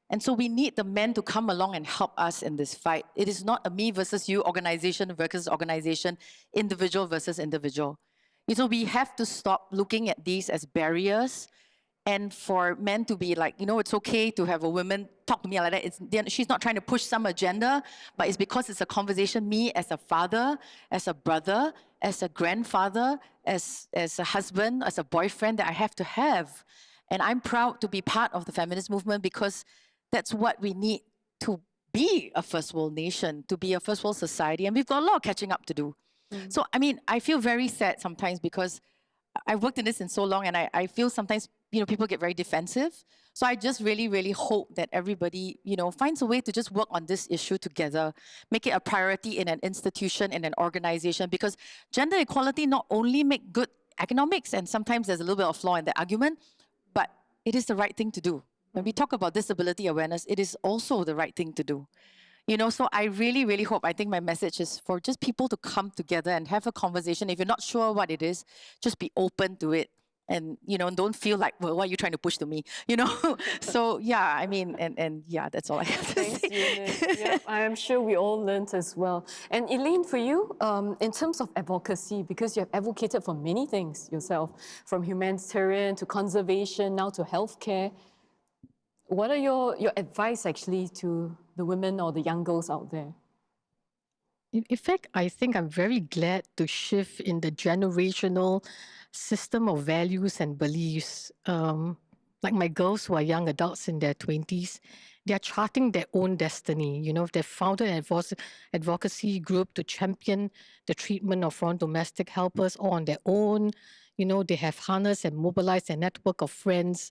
And so we need the men to come along and help us in this fight. It is not a me versus you, organization versus organization, individual versus individual. We have to stop looking at these as barriers and for men to be like, it's okay to have a woman talk to me like that. She's not trying to push some agenda, but it's because it's a conversation, me as a father, as a brother, as a grandfather, as a husband, as a boyfriend that I have to have. And I'm proud to be part of the feminist movement because that's what we need to be a first world nation, to be a first world society. And we've got a lot of catching up to do. So, I feel very sad sometimes because I've worked in this in so long and I feel sometimes, people get very defensive. So I just really, really hope that everybody, finds a way to just work on this issue together, make it a priority in an institution, in an organization, because gender equality not only make good economics, and sometimes there's a little bit of flaw in the argument, but it is the right thing to do. When we talk about disability awareness, it is also the right thing to do. So I really, really hope, I think my message is for just people to come together and have a conversation. If you're not sure what it is, just be open to it. And, don't feel like, well, what are you trying to push to me? So, yeah, and yeah, that's all I have to say. Eunice. Yeah, I'm sure we all learned as well. And Elaine, for you, in terms of advocacy, because you have advocated for many things yourself, from humanitarian to conservation, now to healthcare, what are your advice actually to the women or the young girls out there? In fact, I think I'm very glad to shift in the generational system of values and beliefs. like my girls who are young adults in their 20s, they are charting their own destiny. You know, they've founded an advocacy group to champion the treatment of foreign domestic helpers all on their own. You know, they have harnessed and mobilized a network of friends.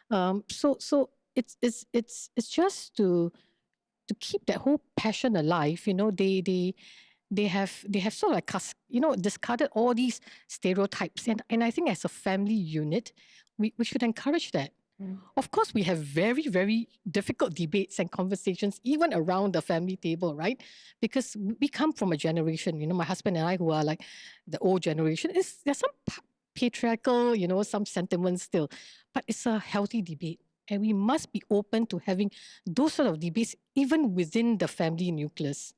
So it's just to keep that whole passion alive. You know, they have sort of like discarded all these stereotypes, and I think as a family unit, we should encourage that. Of course, we have very, very difficult debates and conversations, even around the family table, right? Because we come from a generation, you know, my husband and I, who are like the old generation, there's some patriarchal, you know, some sentiments still, but it's a healthy debate. And we must be open to having those sort of debates, even within the family nucleus.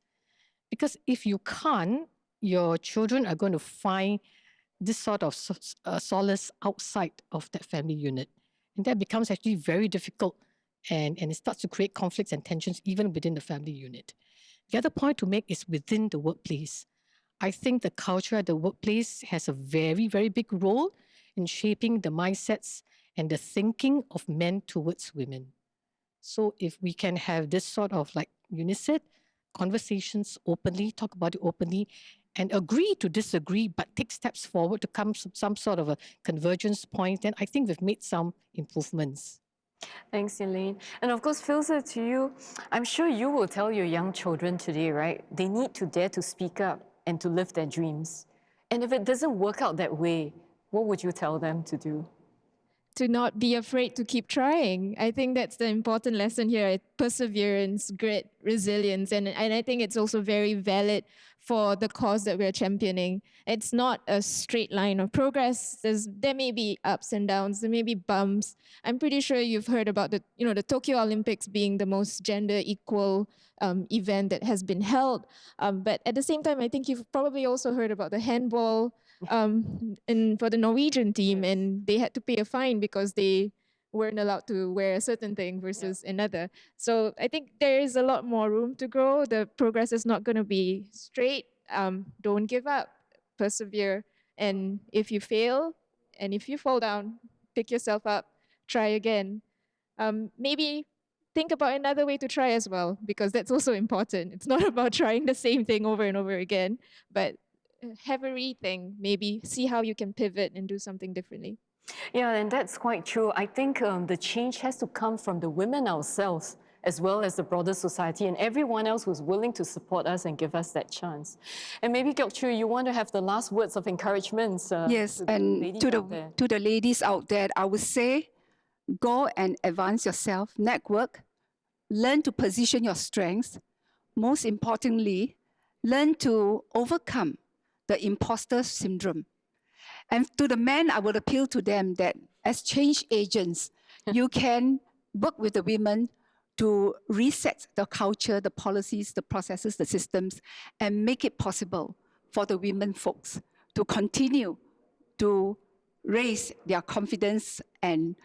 Because if you can't, your children are going to find this sort of solace outside of that family unit. And that becomes actually very difficult, and it starts to create conflicts and tensions even within the family unit. The other point to make is within the workplace. I think the culture at the workplace has a very, very big role in shaping the mindsets and the thinking of men towards women. So if we can have this sort of like UNICEF conversations openly, talk about it openly, and agree to disagree, but take steps forward to come to some sort of a convergence point, then I think we've made some improvements. Thanks, Elaine. And of course, Filza, to you, I'm sure you will tell your young children today, right? They need to dare to speak up and to live their dreams. And if it doesn't work out that way, what would you tell them to do? To not be afraid to keep trying. I think that's the important lesson here. Perseverance, grit, resilience. And I think it's also very valid for the cause that we're championing. It's not a straight line of progress. There may be ups and downs, there may be bumps. I'm pretty sure you've heard about the Tokyo Olympics being the most gender equal event that has been held. But at the same time, I think you've probably also heard about the handball for the Norwegian team, and they had to pay a fine because they weren't allowed to wear a certain thing versus another. So I think there is a lot more room to grow. The progress is not going to be straight. Don't give up, persevere. And if you fail, and if you fall down, pick yourself up, try again. Maybe think about another way to try as well, because that's also important. It's not about trying the same thing over and over again, but have a rethink, maybe see how you can pivot and do something differently. Yeah, and that's quite true. I think the change has to come from the women ourselves, as well as the broader society and everyone else who's willing to support us and give us that chance. And maybe, Gyok Chu, you want to have the last words of encouragement. Yes, and to the ladies out there, I would say, go and advance yourself, network, learn to position your strengths. Most importantly, learn to overcome the imposter syndrome. And to the men, I would appeal to them that as change agents, you can work with the women to reset the culture, the policies, the processes, the systems, and make it possible for the women folks to continue to raise their confidence and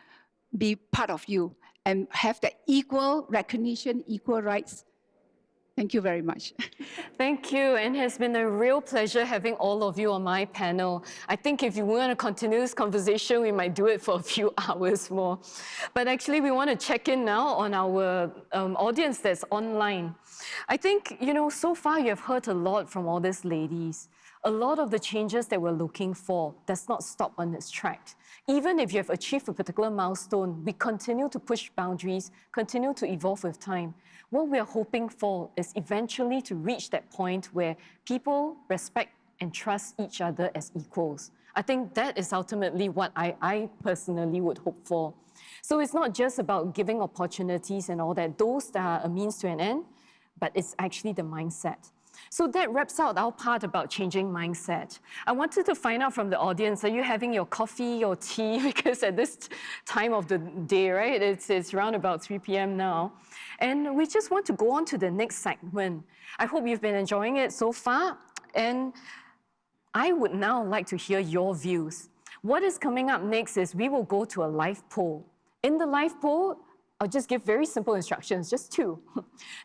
be part of you and have the equal recognition, equal rights. Thank you very much. Thank you, and it has been a real pleasure having all of you on my panel. I think if you want to continue this conversation, we might do it for a few hours more. But actually, we want to check in now on our audience that's online. I think, so far you have heard a lot from all these ladies. A lot of the changes that we're looking for does not stop on its track. Even if you have achieved a particular milestone, we continue to push boundaries, continue to evolve with time. What we're hoping for is eventually to reach that point where people respect and trust each other as equals. I think that is ultimately what I personally would hope for. So it's not just about giving opportunities and all that, those that are a means to an end, but it's actually the mindset. So that wraps out our part about changing mindset. I wanted to find out from the audience, are you having your coffee or tea? Because at this time of the day, right, it's around about 3 p.m. now. And we just want to go on to the next segment. I hope you've been enjoying it so far. And I would now like to hear your views. What is coming up next is we will go to a live poll. In the live poll, I'll just give very simple instructions, just 2.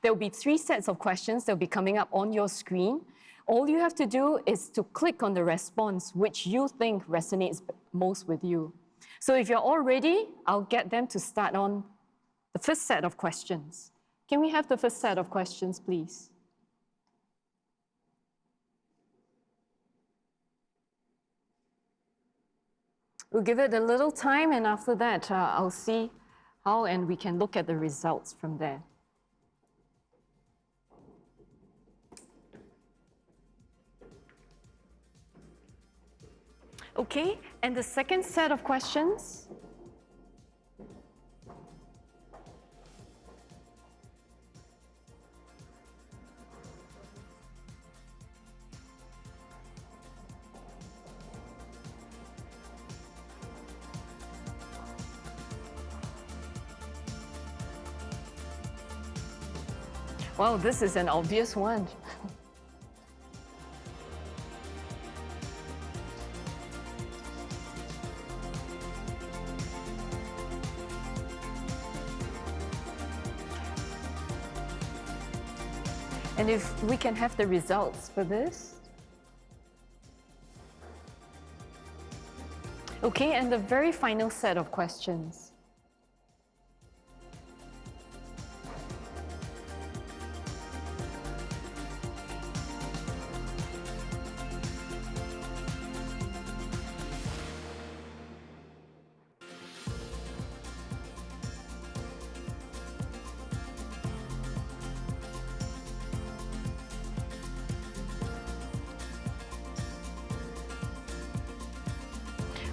There will be 3 sets of questions that will be coming up on your screen. All you have to do is to click on the response which you think resonates most with you. So if you're all ready, I'll get them to start on the first set of questions. Can we have the first set of questions, please? We'll give it a little time, and after that, I'll see how and we can look at the results from there. Okay, and the second set of questions. Wow, this is an obvious one. And if we can have the results for this. Okay, and the very final set of questions.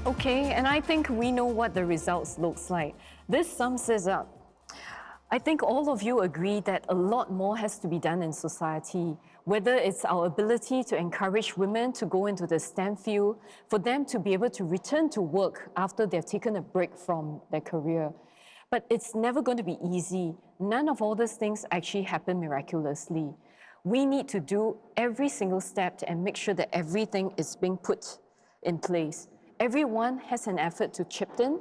Okay, and I think we know what the results looks like. This sums us up. I think all of you agree that a lot more has to be done in society, whether it's our ability to encourage women to go into the STEM field, for them to be able to return to work after they've taken a break from their career. But it's never going to be easy. None of all these things actually happen miraculously. We need to do every single step and make sure that everything is being put in place. Everyone has an effort to chip in.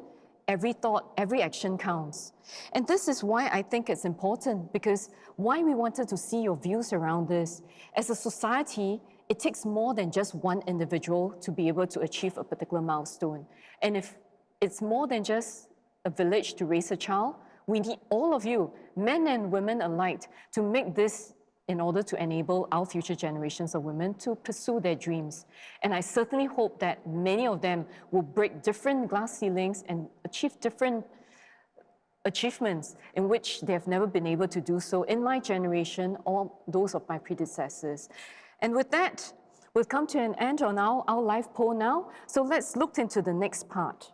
Every thought, every action counts. And this is why I think it's important, because why we wanted to see your views around this. As a society, it takes more than just one individual to be able to achieve a particular milestone. And if it's more than just a village to raise a child, we need all of you, men and women alike, to make this in order to enable our future generations of women to pursue their dreams. And I certainly hope that many of them will break different glass ceilings and achieve different achievements in which they have never been able to do so in my generation or those of my predecessors. And with that, we've come to an end on our live poll now. So let's look into the next part.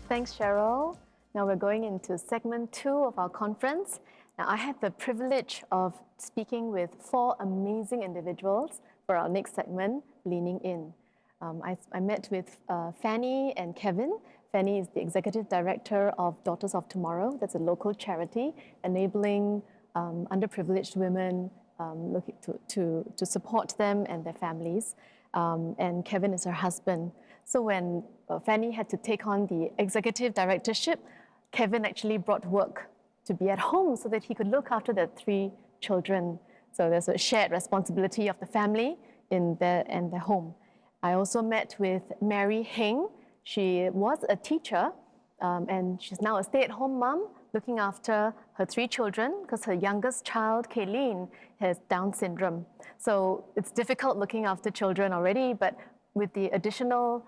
Thanks, Cheryl. Now we're going into segment 2 of our conference. Now I had the privilege of speaking with 4 amazing individuals for our next segment, Leaning In. I met with Fanny and Kevin. Fanny is the Executive Director of Daughters of Tomorrow. That's a local charity enabling underprivileged women to support them and their families. And Kevin is her husband. So when Fanny had to take on the executive directorship, Kevin actually brought work to be at home so that he could look after their 3 children. So there's a shared responsibility of the family in their home. I also met with Mary Heng. She was a teacher and she's now a stay-at-home mom looking after her 3 children because her youngest child, Kayleen, has Down syndrome. So it's difficult looking after children already, but with the additional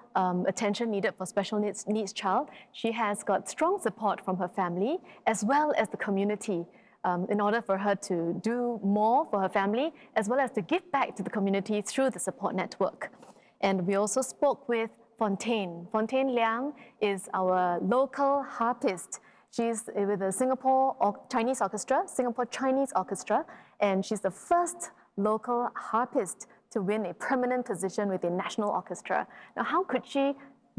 attention needed for special needs child, she has got strong support from her family as well as the community in order for her to do more for her family as well as to give back to the community through the support network. And we also spoke with Fontaine. Fontaine Liang is our local harpist. She's with the Singapore Chinese Orchestra, and she's the first local harpist to win a permanent position with the National Orchestra. Now, how could she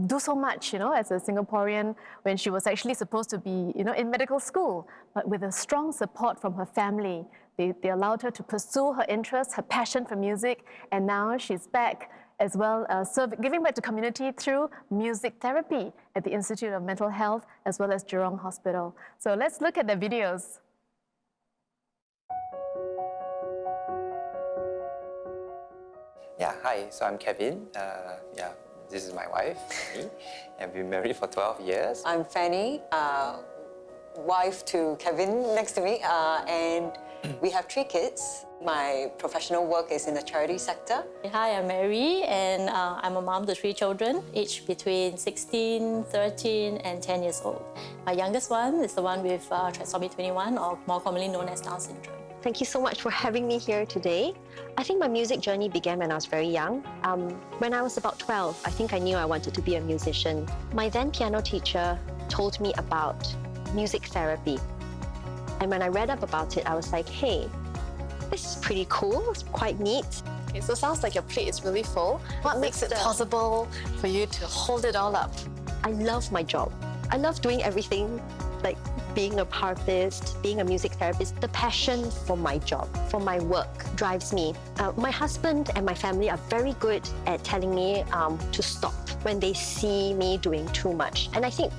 do so much, as a Singaporean when she was actually supposed to be, in medical school, but with a strong support from her family. They allowed her to pursue her interests, her passion for music, and now she's back as well, giving back to community through music therapy at the Institute of Mental Health as well as Jurong Hospital. So let's look at the videos. Yeah, hi, so I'm Kevin. This is my wife, Fanny. I've been married for 12 years. I'm Fanny, wife to Kevin next to me, and we have 3 kids. My professional work is in the charity sector. Hi, I'm Mary, and I'm a mom to 3 children, aged between 16, 13, and 10 years old. My youngest one is the one with trisomy 21, or more commonly known as Down syndrome. Thank you so much for having me here today. I think my music journey began when I was very young. When I was about 12, I think I knew I wanted to be a musician. My then piano teacher told me about music therapy. And when I read up about it, I was like, hey, this is pretty cool, it's quite neat. Okay, so it sounds like your plate is really full. What makes it possible for you to hold it all up? I love my job. I love doing everything, like being a harpist, being a music therapist. The passion for my job, for my work, drives me. My husband and my family are very good at telling me to stop when they see me doing too much. And I think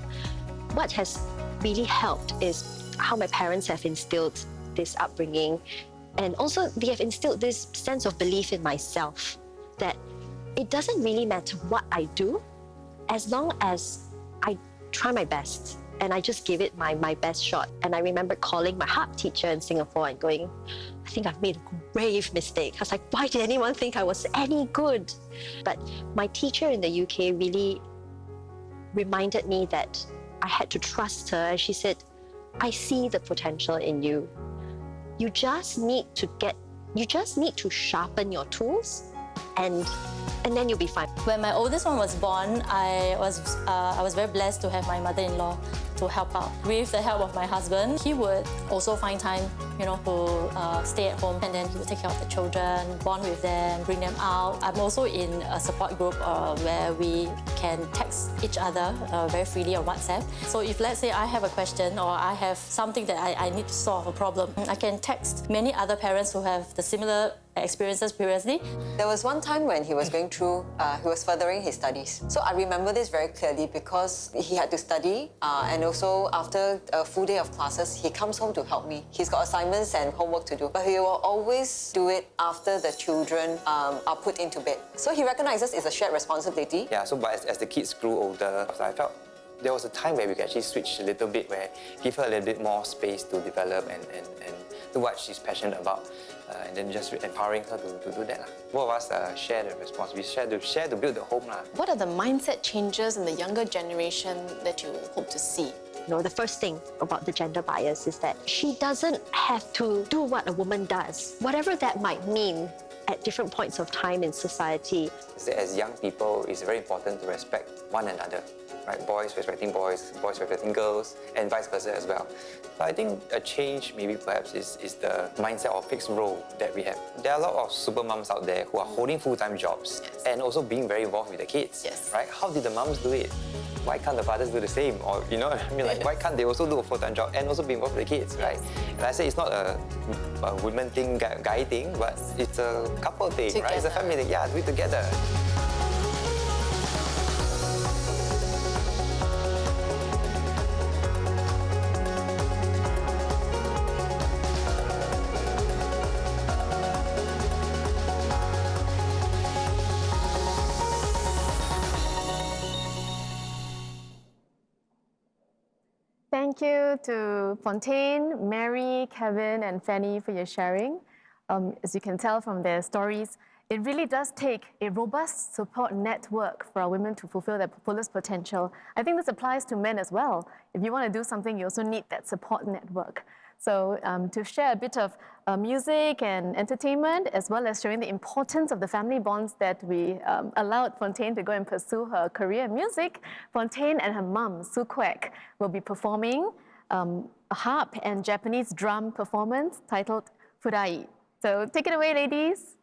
what has really helped is how my parents have instilled this upbringing. And also, they have instilled this sense of belief in myself that it doesn't really matter what I do, as long as I try my best and I just give it my best shot. And I remember calling my harp teacher in Singapore and going, I think I've made a grave mistake. I was like, why did anyone think I was any good? But my teacher in the UK really reminded me that I had to trust her. And she said, I see the potential in you. You just need to sharpen your tools and then you'll be fine. When my oldest one was born, I was very blessed to have my mother-in-law to help out. With the help of my husband, he would also find time, to stay at home, and then he would take care of the children, bond with them, bring them out. I'm also in a support group where we can text each other very freely on WhatsApp. So if, let's say, I have a question or I have something that I need to solve a problem, I can text many other parents who have the similar experiences previously. There was one time when he was going through, he was furthering his studies. So I remember this very clearly because he had to study and also after a full day of classes, he comes home to help me. He's got assignments and homework to do, but he will always do it after the children are put into bed. So he recognizes it's a shared responsibility. Yeah, so but as the kids grew older, I felt there was a time where we could actually switch a little bit, where give her a little bit more space to develop and do what she's passionate about. And then just empowering her to do that. Both of us share the responsibility, share to build the home. What are the mindset changes in the younger generation that you hope to see? The first thing about the gender bias is that she doesn't have to do what a woman does, whatever that might mean at different points of time in society. As young people, it's very important to respect one another. Right? Boys respecting boys, boys respecting girls, and vice versa as well. But I think a change maybe perhaps is the mindset or fixed role that we have. There are a lot of super mums out there who are holding full-time jobs and also being very involved with the kids. Right? How did the mums do it? Why can't the fathers do the same? Or, why can't they also do a full-time job and also be involved with the kids, right? And I say it's not a women thing, guy thing, but it's a couple thing, right? It's a family thing. Yeah, do it together. Thank you to Fontaine, Mary, Kevin, and Fanny for your sharing. As you can tell from their stories, it really does take a robust support network for our women to fulfill their fullest potential. I think this applies to men as well. If you want to do something, you also need that support network. So to share a bit of music and entertainment, as well as showing the importance of the family bonds that we allowed Fontaine to go and pursue her career in music, Fontaine and her mum, Sue Kwek, will be performing a harp and Japanese drum performance titled Furai. So take it away, ladies.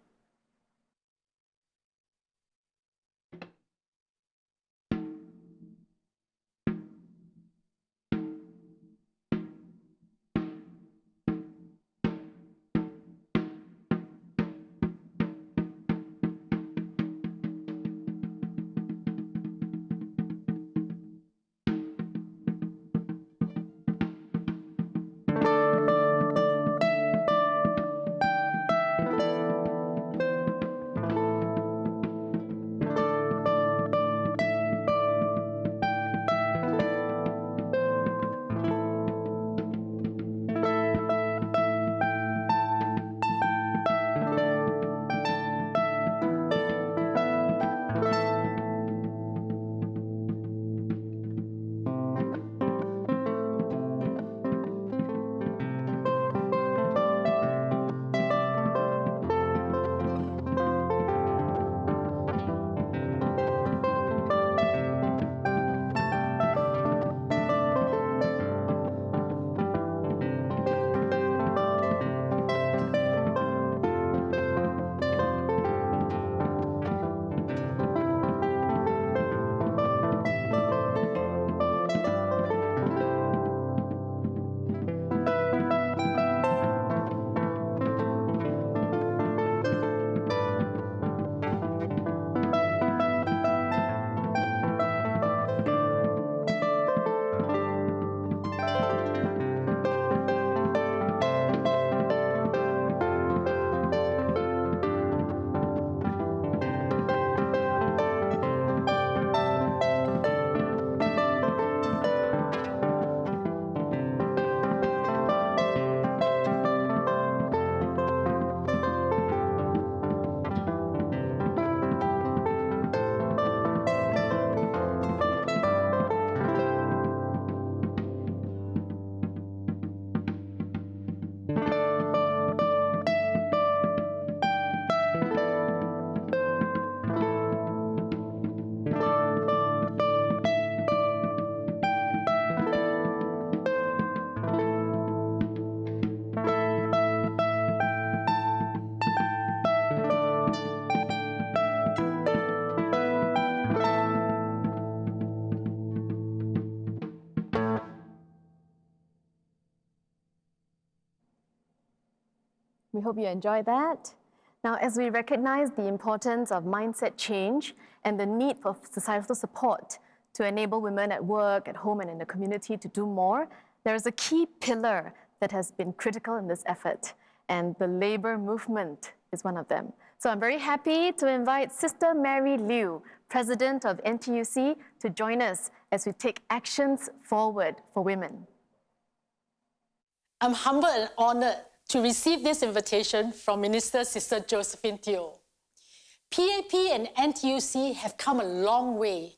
We hope you enjoy that. Now, as we recognize the importance of mindset change and the need for societal support to enable women at work, at home, and in the community to do more, there is a key pillar that has been critical in this effort, and the labor movement is one of them. So I'm very happy to invite Sister Mary Liu, President of NTUC, to join us as we take actions forward for women. I'm humbled and honored to receive this invitation from Minister Sister Josephine Teo. PAP and NTUC have come a long way.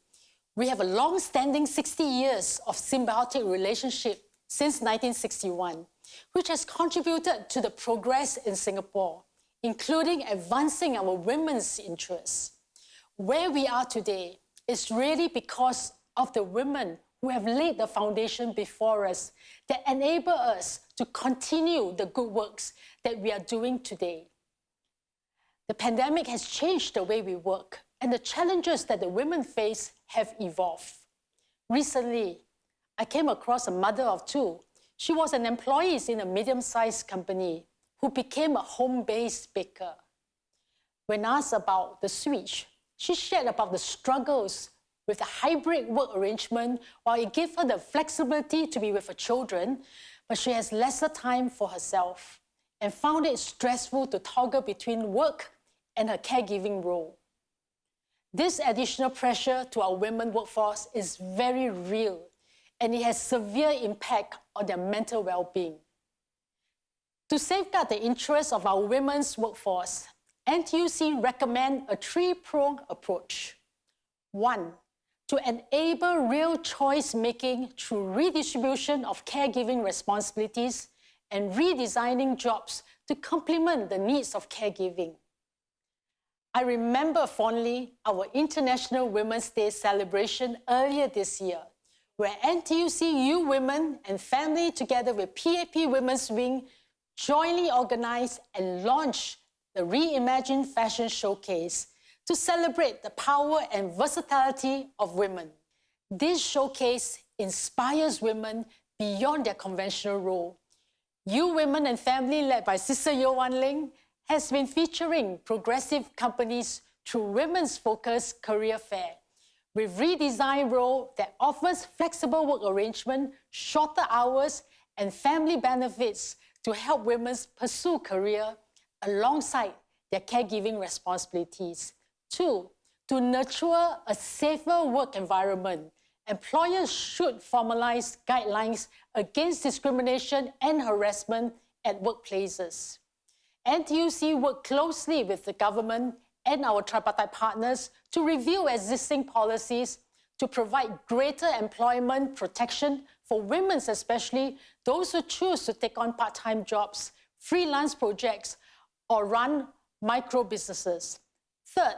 We have a long-standing 60 years of symbiotic relationship since 1961, which has contributed to the progress in Singapore, including advancing our women's interests. Where we are today is really because of the women who have laid the foundation before us that enable us to continue the good works that we are doing today. The pandemic has changed the way we work, and the challenges that the women face have evolved. Recently, I came across a mother of two. She was an employee in a medium-sized company who became a home-based baker. When asked about the switch, she shared about the struggles with the hybrid work arrangement. While it gave her the flexibility to be with her children, but she has lesser time for herself and found it stressful to toggle between work and her caregiving role. This additional pressure to our women workforce is very real, and it has severe impact on their mental well-being. To safeguard the interests of our women's workforce, NTUC recommend a three-pronged approach. 1, to enable real choice-making through redistribution of caregiving responsibilities and redesigning jobs to complement the needs of caregiving. I remember fondly our International Women's Day celebration earlier this year, where NTUC U Women and Family together with PAP Women's Wing jointly organized and launched the Reimagine Fashion Showcase to celebrate the power and versatility of women. This showcase inspires women beyond their conventional role. U Women and Family, led by Sister Yeo Wan Ling, has been featuring progressive companies through women's focused career fair, with redesigned role that offers flexible work arrangement, shorter hours, and family benefits to help women pursue career alongside their caregiving responsibilities. 2, to nurture a safer work environment. Employers should formalize guidelines against discrimination and harassment at workplaces. NTUC worked closely with the government and our tripartite partners to review existing policies to provide greater employment protection for women, especially those who choose to take on part-time jobs, freelance projects, or run micro businesses. 3rd,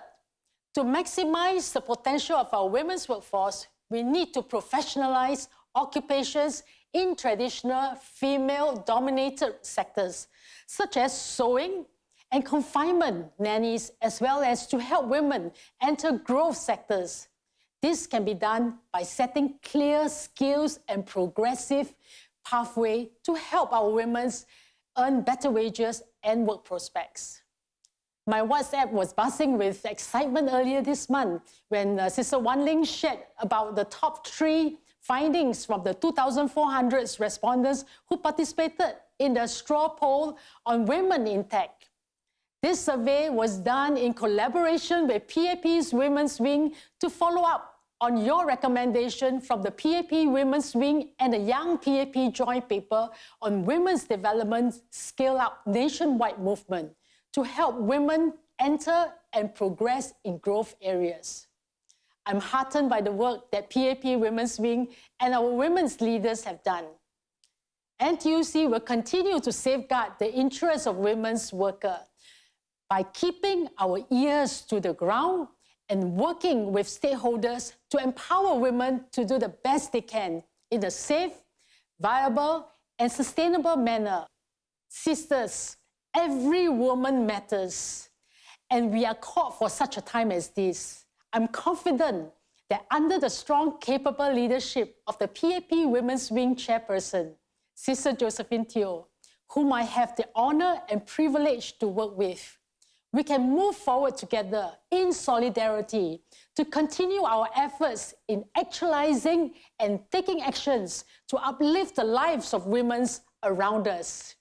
to maximize the potential of our women's workforce, we need to professionalize occupations in traditional female-dominated sectors, such as sewing and confinement nannies, as well as to help women enter growth sectors. This can be done by setting clear skills and progressive pathway to help our women earn better wages and work prospects. My WhatsApp was buzzing with excitement earlier this month when Sister Wan Ling shared about the top 3 findings from the 2,400 respondents who participated in the straw poll on women in tech. This survey was done in collaboration with PAP's Women's Wing to follow up on your recommendation from the PAP Women's Wing and the Young PAP Joint Paper on Women's Development Scale-Up Nationwide Movement to help women enter and progress in growth areas. I'm heartened by the work that PAP Women's Wing and our women's leaders have done. NTUC will continue to safeguard the interests of women's workers by keeping our ears to the ground and working with stakeholders to empower women to do the best they can in a safe, viable, and sustainable manner. Sisters, every woman matters, and we are called for such a time as this. I'm confident that under the strong, capable leadership of the PAP Women's Wing chairperson, Sister Josephine Teo, whom I have the honor and privilege to work with. We can move forward together in solidarity to continue our efforts in actualizing and taking actions to uplift the lives of women around us.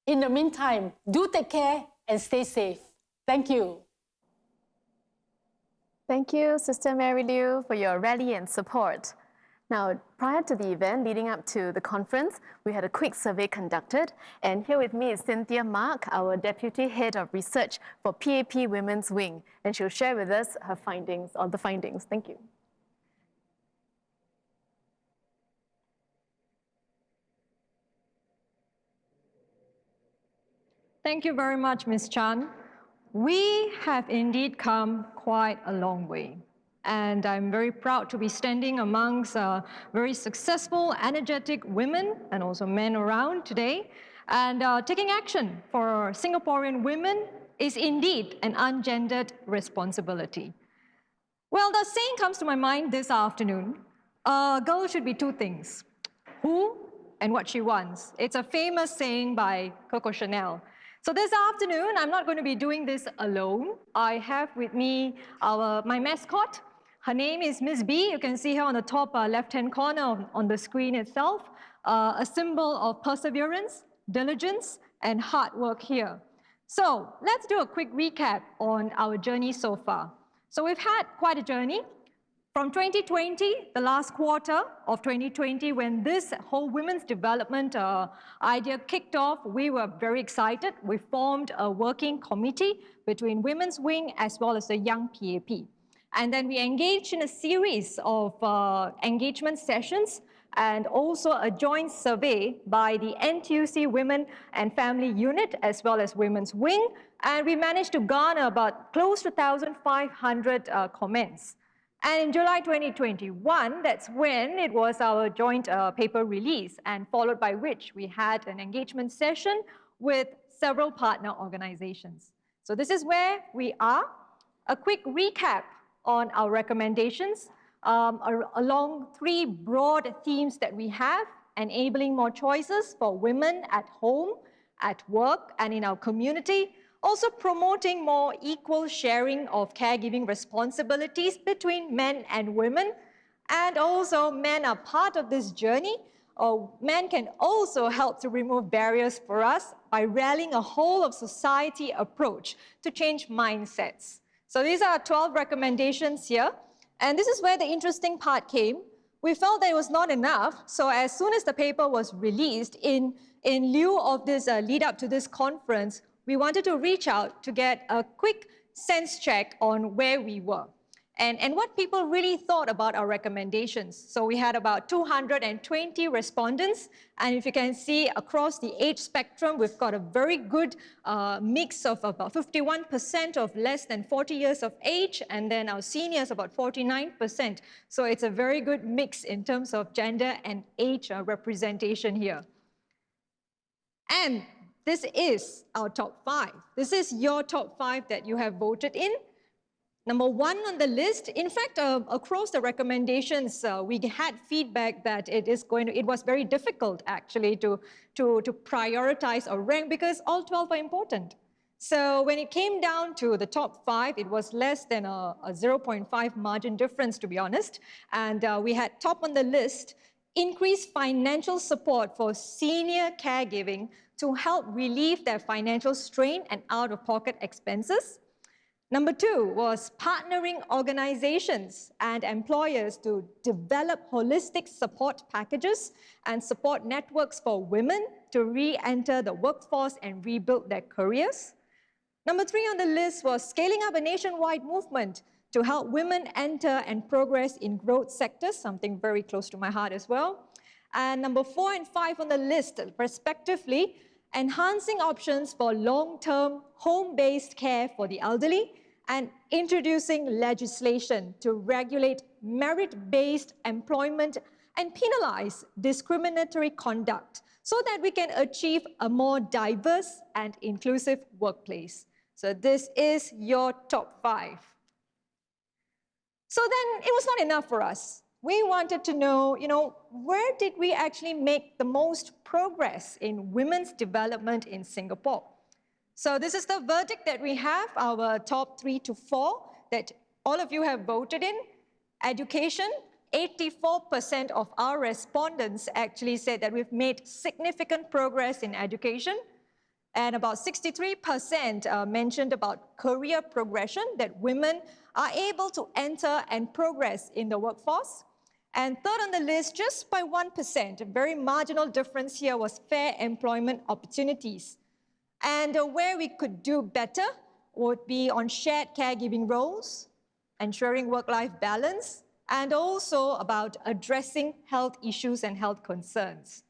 In the meantime, do take care and stay safe. Thank you. Thank you, Sister Mary Liu, for your rally and support. Now, prior to the event leading up to the conference, we had a quick survey conducted, and here with me is Cynthia Mark, our Deputy Head of Research for PAP Women's Wing, and she'll share with us her findings, or the findings. Thank you. Thank you very much, Ms. Chan. We have indeed come quite a long way. And I'm very proud to be standing amongst very successful, energetic women and also men around today. And taking action for Singaporean women is indeed an ungendered responsibility. Well, the saying comes to my mind this afternoon. A girl should be two things: who and what she wants. It's a famous saying by Coco Chanel. So this afternoon, I'm not going to be doing this alone. I have with me my mascot. Her name is Miss B. You can see her on the top left-hand corner on the screen itself. A symbol of perseverance, diligence, and hard work here. So let's do a quick recap on our journey so far. So we've had quite a journey. From 2020, the last quarter of 2020, when this whole women's development idea kicked off, we were very excited. We formed a working committee between Women's Wing as well as the Young PAP. And then we engaged in a series of engagement sessions and also a joint survey by the NTUC Women and Family Unit as well as Women's Wing. And we managed to garner about close to 1,500 comments. And in July 2021, that's when it was our joint paper release, and followed by which we had an engagement session with several partner organizations. So this is where we are. A quick recap on our recommendations along three broad themes that we have: enabling more choices for women at home, at work, and in our community. Also promoting more equal sharing of caregiving responsibilities between men and women. And also men are part of this journey. Men can also help to remove barriers for us by rallying a whole of society approach to change mindsets. So these are 12 recommendations here. And this is where the interesting part came. We felt that it was not enough. So as soon as the paper was released, in lieu of this lead up to this conference, we wanted to reach out to get a quick sense check on where we were and what people really thought about our recommendations. So we had about 220 respondents, and if you can see across the age spectrum, we've got a very good mix of about 51% of less than 40 years of age, and then our seniors about 49%. So it's a very good mix in terms of gender and age representation here. And this is our top 5. This is your top 5 that you have voted in. Number 1 on the list. In fact, across the recommendations, we had feedback that it was very difficult actually to prioritize or rank because all 12 are important. So when it came down to the top 5, it was less than a 0.5 margin difference, to be honest. And we had top on the list: increased financial support for senior caregiving to help relieve their financial strain and out-of-pocket expenses. Number 2 was partnering organizations and employers to develop holistic support packages and support networks for women to re-enter the workforce and rebuild their careers. Number 3 on the list was scaling up a nationwide movement to help women enter and progress in growth sectors, something very close to my heart as well. And number 4 and 5 on the list, respectively, enhancing options for long-term home-based care for the elderly and introducing legislation to regulate merit-based employment and penalize discriminatory conduct so that we can achieve a more diverse and inclusive workplace. So this is your top 5. So then it was not enough for us. we wanted to know, where did we actually make the most progress in women's development in Singapore? So this is the verdict that we have, our top 3 to 4 that all of you have voted in. Education, 84% of our respondents actually said that we've made significant progress in education. And about 63% mentioned about career progression, that women are able to enter and progress in the workforce. And third on the list, just by 1%, a very marginal difference here, was fair employment opportunities. And where we could do better would be on shared caregiving roles, ensuring work-life balance, and also about addressing health issues and health concerns.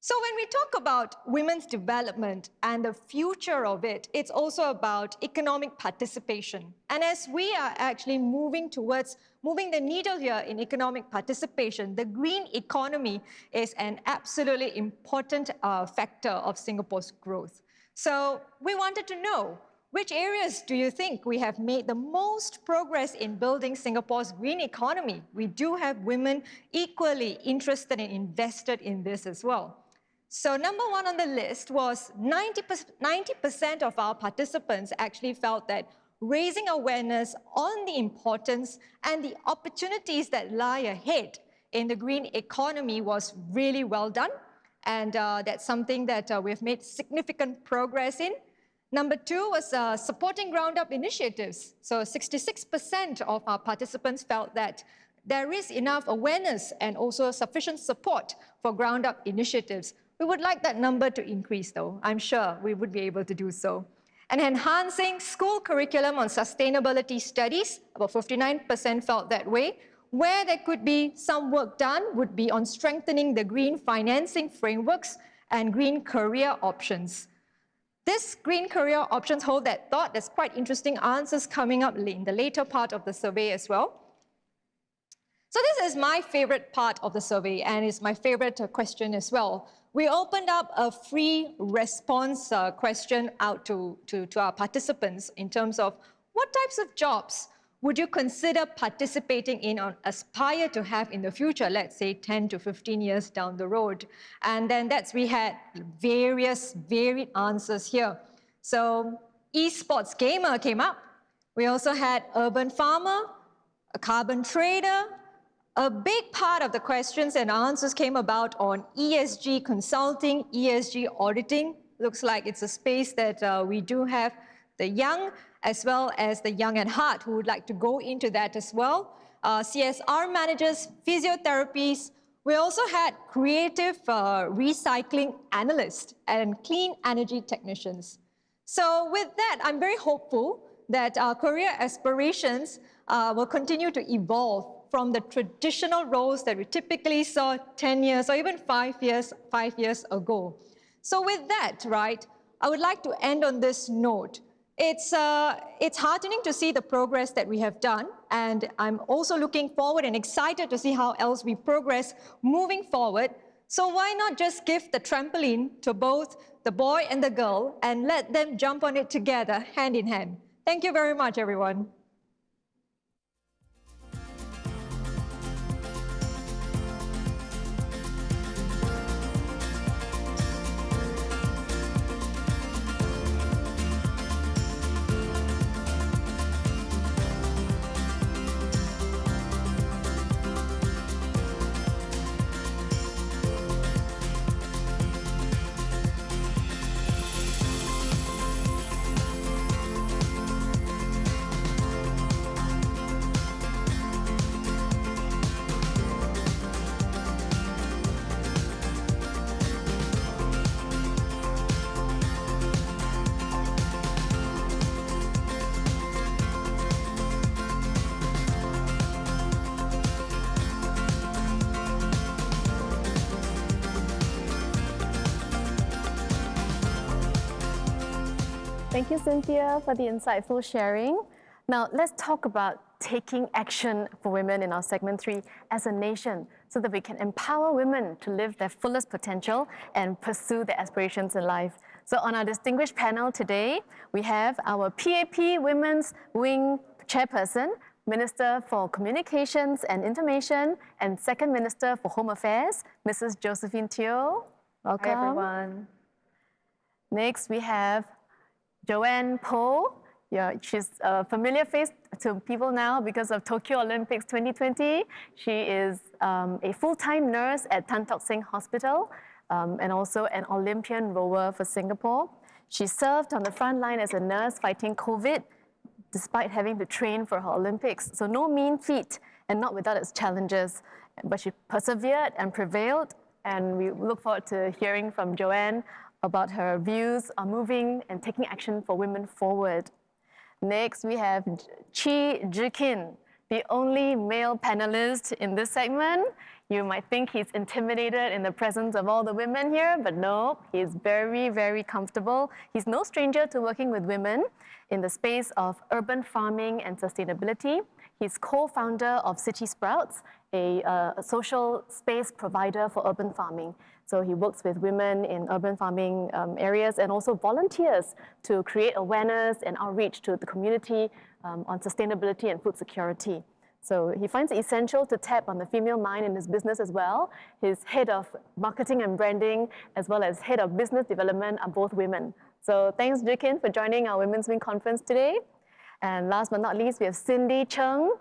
So when we talk about women's development and the future of it, it's also about economic participation. And as we are actually moving towards moving the needle here in economic participation, the green economy is an absolutely important factor of Singapore's growth. So we wanted to know, which areas do you think we have made the most progress in building Singapore's green economy? We do have women equally interested and invested in this as well. So number 1 on the list was 90% of our participants actually felt that raising awareness on the importance and the opportunities that lie ahead in the green economy was really well done. And that's something that we've made significant progress in. Number 2 was supporting ground-up initiatives. So 66% of our participants felt that there is enough awareness and also sufficient support for ground-up initiatives. We would like that number to increase, though. I'm sure we would be able to do so. And enhancing school curriculum on sustainability studies, about 59% felt that way. Where there could be some work done would be on strengthening the green financing frameworks and green career options. This green career options hold that thought. There's quite interesting answers coming up in the later part of the survey as well. So this is my favorite part of the survey, and it's my favorite question as well. We opened up a free response question out to our participants in terms of what types of jobs would you consider participating in or aspire to have in the future, let's say 10 to 15 years down the road. And then we had varied answers here. So esports gamer came up. We also had urban farmer, a carbon trader. A big part of the questions and answers came about on ESG consulting, ESG auditing. Looks like it's a space that we do have the young as well as the young at heart who would like to go into that as well. CSR managers, physiotherapies. We also had creative recycling analysts and clean energy technicians. So with that, I'm very hopeful that our career aspirations will continue to evolve from the traditional roles that we typically saw 10 years or even 5 years ago. So with that, right, I would like to end on this note. It's heartening to see the progress that we have done, and I'm also looking forward and excited to see how else we progress moving forward. So why not just give the trampoline to both the boy and the girl and let them jump on it together, hand in hand. Thank you very much, everyone. Thank you, Cynthia, for the insightful sharing. Now, let's talk about taking action for women in our segment 3 as a nation so that we can empower women to live their fullest potential and pursue their aspirations in life. So on our distinguished panel today, we have our PAP Women's Wing Chairperson, Minister for Communications and Information and Second Minister for Home Affairs, Mrs. Josephine Teo. Welcome. Hi, everyone. Next, we have Joanne Poh. Yeah, she's a familiar face to people now because of Tokyo Olympics 2020. She is a full-time nurse at Tan Tock Seng Hospital and also an Olympian rower for Singapore. She served on the front line as a nurse fighting COVID despite having to train for her Olympics. So no mean feat and not without its challenges. But she persevered and prevailed, and we look forward to hearing from Joanne about her views on moving and taking action for women forward. Next, we have Chi Zhikin, the only male panelist in this segment. You might think he's intimidated in the presence of all the women here, but no, he's very, very comfortable. He's no stranger to working with women in the space of urban farming and sustainability. He's co-founder of City Sprouts, a social space provider for urban farming. So he works with women in urban farming areas and also volunteers to create awareness and outreach to the community on sustainability and food security. So he finds it essential to tap on the female mind in his business as well. His head of marketing and branding, as well as head of business development, are both women. So thanks, Zhikin, for joining our Women's Wing conference today. And last but not least, we have Cindy Cheng.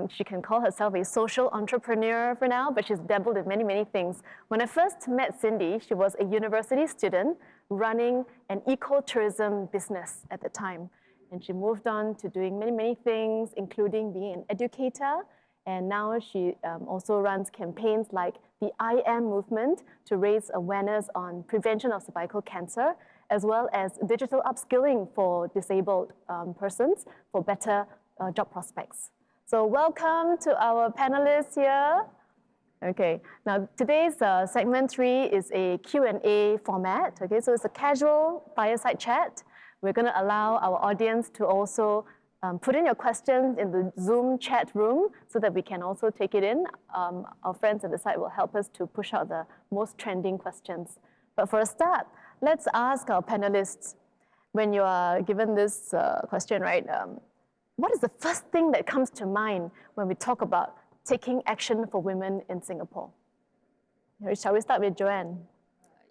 She can call herself a social entrepreneur for now, but she's dabbled in many, many things. When I first met Cindy, she was a university student running an ecotourism business at the time. And she moved on to doing many, many things, including being an educator. And now she also runs campaigns like the I Am movement to raise awareness on prevention of cervical cancer, as well as digital upskilling for disabled persons for better job prospects. So welcome to our panelists here. Okay, now today's segment 3 is a Q&A format. Okay, so it's a casual fireside chat. We're going to allow our audience to also put in your questions in the Zoom chat room so that we can also take it in. Our friends at the side will help us to push out the most trending questions. But for a start, let's ask our panelists, when you are given this question, right, what is the first thing that comes to mind when we talk about taking action for women in Singapore? Shall we start with Joanne?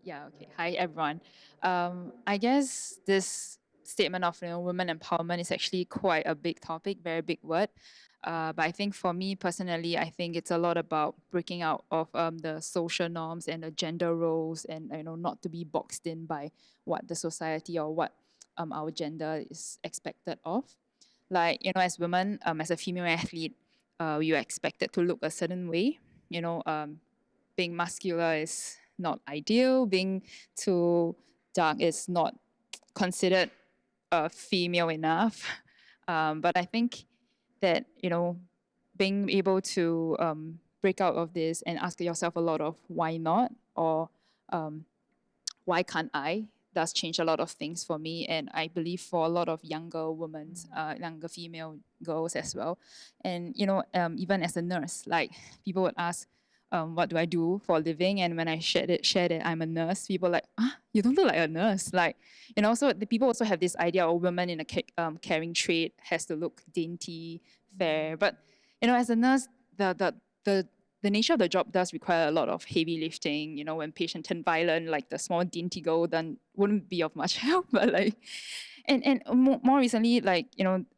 Yeah, okay. Hi, everyone. I guess this statement of women empowerment is actually quite a big topic, very big word. But I think for me personally, I think it's a lot about breaking out of the social norms and the gender roles, and not to be boxed in by what the society or what our gender is expected of. Like, as women, as a female athlete, we are expected to look a certain way. Being muscular is not ideal. Being too dark is not considered female enough. But I think that, being able to break out of this and ask yourself a lot of why not, or why can't I, does change a lot of things for me, and I believe for a lot of younger women, younger female girls as well. And even as a nurse, like people would ask, what do I do for a living? And when I share that I'm a nurse, people are like, you don't look like a nurse. Like, so the people also have this idea of women in a caring trade has to look dainty, fair. But as a nurse, the nature of the job does require a lot of heavy lifting. When patient turn violent, like the small dainty girl then wouldn't be of much help. But like, and more recently, like,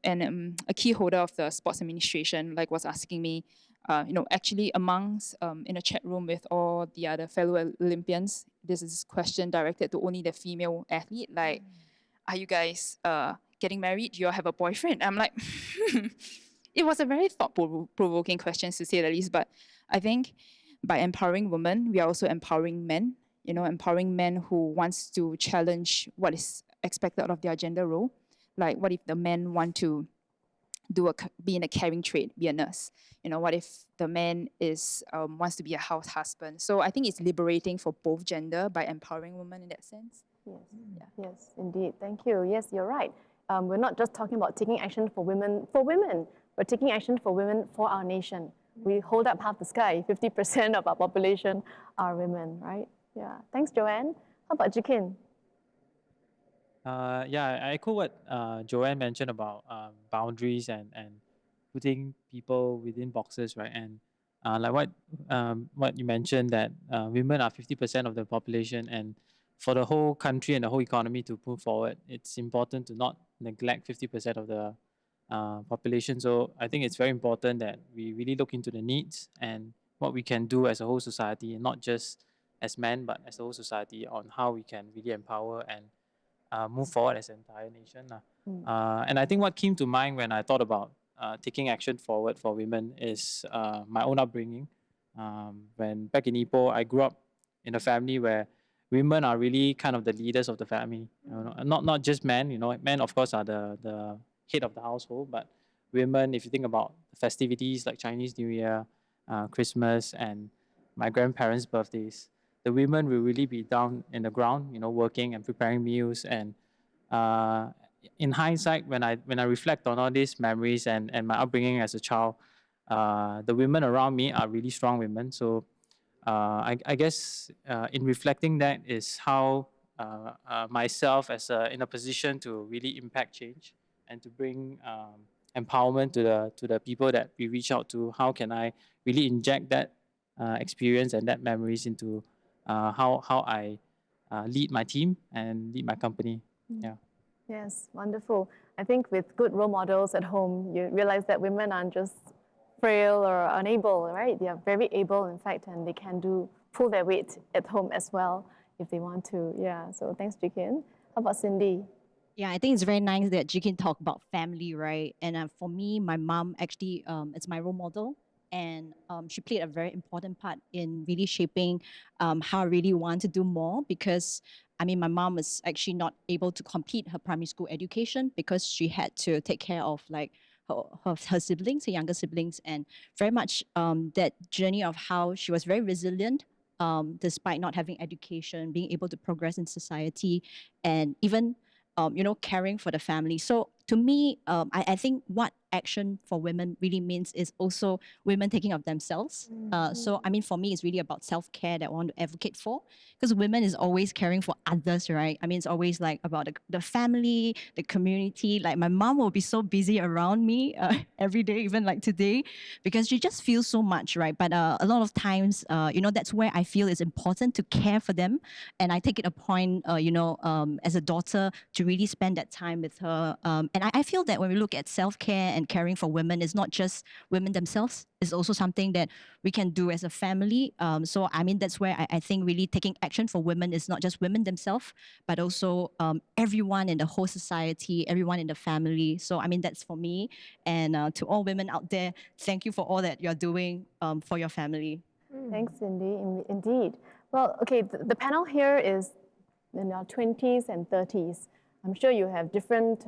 and a key holder of the sports administration was asking me, actually amongst in a chat room with all the other fellow Olympians, this is a question directed to only the female athlete. Like, are you guys getting married? Do you all have a boyfriend? I'm like, it was a very thought-provoking question, to say the least. But I think by empowering women, we are also empowering men. Empowering men who wants to challenge what is expected of their gender role. Like, what if the men want to be in a caring trade, be a nurse? What if the man wants to be a house husband? So I think it's liberating for both gender by empowering women in that sense. Yes, yes, indeed. Thank you. Yes, you're right. We're not just talking about taking action for women, but taking action for women for our nation. We hold up half the sky. 50% of our population are women, right? Yeah. Thanks, Joanne. How about Zhikin? Yeah, I echo what Joanne mentioned about boundaries and putting people within boxes, right? And like what you mentioned, that women are 50% of the population, and for the whole country and the whole economy to move forward, it's important to not neglect 50% of the population. So I think it's very important that we really look into the needs and what we can do as a whole society, and not just as men, but as a whole society, on how we can really empower and move forward as an entire nation. And I think what came to mind when I thought about taking action forward for women is my own upbringing. When back in Ipoh, I grew up in a family where women are really kind of the leaders of the family. Not just men. Men of course are the head of the household, but women, if you think about festivities like Chinese New Year, Christmas, and my grandparents' birthdays, the women will really be down in the ground, working and preparing meals. And in hindsight, when I reflect on all these memories and my upbringing as a child, the women around me are really strong women. So I guess in reflecting that is how myself in a position to really impact change and to bring empowerment to the people that we reach out to. How can I really inject that experience and that memories into how I lead my team and lead my company? Yeah. Yes, wonderful. I think with good role models at home, you realize that women aren't just frail or unable, right? They are very able, in fact, and they can pull their weight at home as well if they want to. Yeah, so thanks, Jikin. How about Cindy? Yeah, I think it's very nice that Jikin talked about family, right? And for me, my mom actually is my role model. And she played a very important part in really shaping how I really want to do more, because I mean, my mom was actually not able to complete her primary school education because she had to take care of like her siblings, her younger siblings, and very much that journey of how she was very resilient despite not having education, being able to progress in society, and even caring for the family. So to me, I think what action for women really means is also women taking of themselves. So I mean, for me, it's really about self-care that I want to advocate for, because women is always caring for others, right? I mean, it's always like about the family, the community. Like my mom will be so busy around me every day, even like today, because she just feels so much, right? But a lot of times, that's where I feel it's important to care for them. And I take it upon, as a daughter, to really spend that time with her. And I feel that when we look at self-care and caring for women, it's not just women themselves. It's also something that we can do as a family. So I mean, that's where I think really taking action for women is not just women themselves, but also everyone in the whole society, everyone in the family. So I mean, that's for me. And to all women out there, thank you for all that you're doing for your family. Thanks, Cindy. Indeed. Well, okay, the panel here is in our 20s and 30s. I'm sure you have different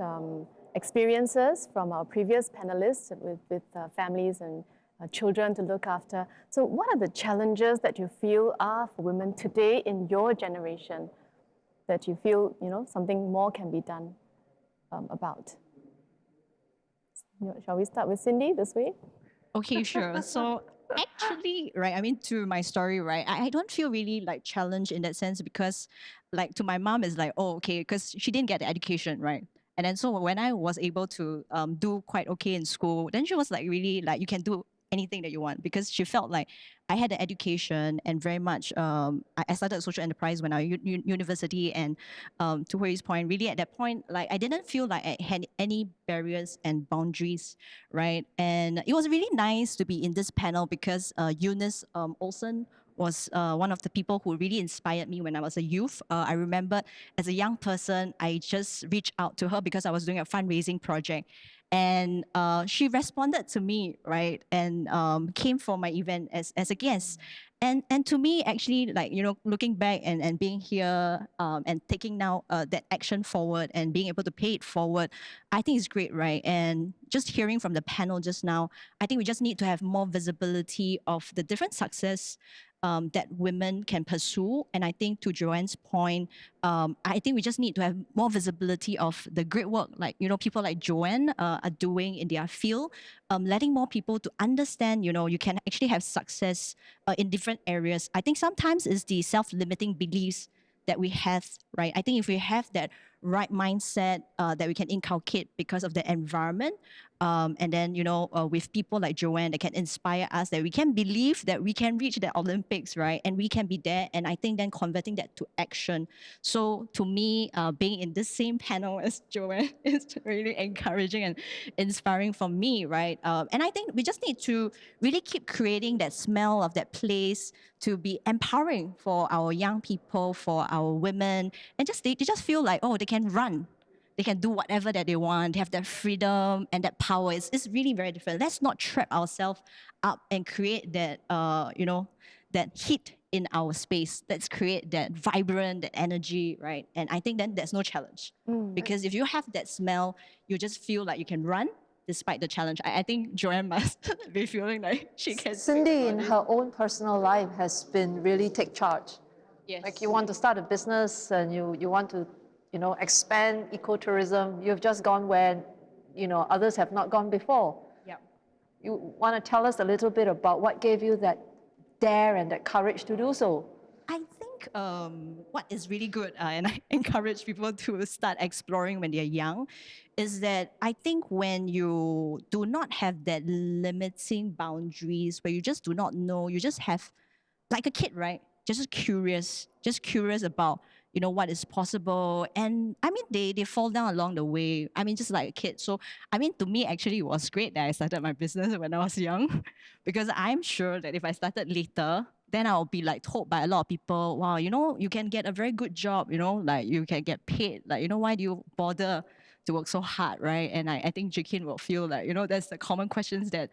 experiences from our previous panelists with families and children to look after. So what are the challenges that you feel are for women today in your generation that you feel, something more can be done about? Shall we start with Cindy this way? Okay, sure. So actually, right, I mean, to my story, right, I don't feel really like challenged in that sense, because like to my mom is like, oh, okay, because she didn't get the education, right? And then so when I was able to do quite okay in school, then she was like really like, you can do anything that you want, because she felt like I had the education and very much, I started social enterprise when I was university, and to Hui's point, really at that point, like I didn't feel like I had any barriers and boundaries, right? And it was really nice to be in this panel because Eunice Olsen was one of the people who really inspired me when I was a youth. I remember as a young person, I just reached out to her because I was doing a fundraising project. And she responded to me, right? And came for my event as a guest. And to me, actually, like, looking back and being here and taking now that action forward and being able to pay it forward, I think it's great, right? And just hearing from the panel just now, I think we just need to have more visibility of the different success that women can pursue. And I think to Joanne's point, I think we just need to have more visibility of the great work like, people like Joanne are doing in their field, letting more people to understand, you can actually have success in different areas. I think sometimes it's the self-limiting beliefs that we have, right? I think if we have that right mindset that we can inculcate because of the environment. And then, with people like Joanne that can inspire us, that we can believe that we can reach the Olympics, right? And we can be there. And I think then converting that to action. So to me, being in the same panel as Joanne is really encouraging and inspiring for me, right? And I think we just need to really keep creating that smell of that place to be empowering for our young people, for our women, and they just feel like, oh, they can run. They can do whatever that they want. They have that freedom and that power. It's really very different. Let's not trap ourselves up and create that, that heat in our space. Let's create that vibrant, that energy, right? And I think then there's no challenge. Because if you have that smell, you just feel like you can run despite the challenge. I think Joanne must be feeling like she can. Cindy, in her own personal life, has been really take charge. Yes. Like you want to start a business and you want to, expand ecotourism. You've just gone where, others have not gone before. Yeah. You want to tell us a little bit about what gave you that dare and that courage to do so? I think what is really good, and I encourage people to start exploring when they're young, is that I think when you do not have that limiting boundaries, where you just do not know, you just have, like a kid, right? Just curious about, what is possible. And I mean, they fall down along the way. I mean, just like a kid. So, I mean, to me, actually, it was great that I started my business when I was young, because I'm sure that if I started later, then I'll be like told by a lot of people, wow, you can get a very good job, like you can get paid. Like, why do you bother to work so hard, right? And I think Jikin will feel like, that's the common questions that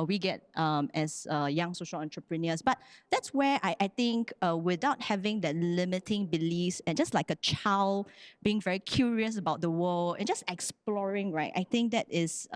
we get as young social entrepreneurs. But that's where I think without having that limiting beliefs and just like a child being very curious about the world and just exploring, right? I think that is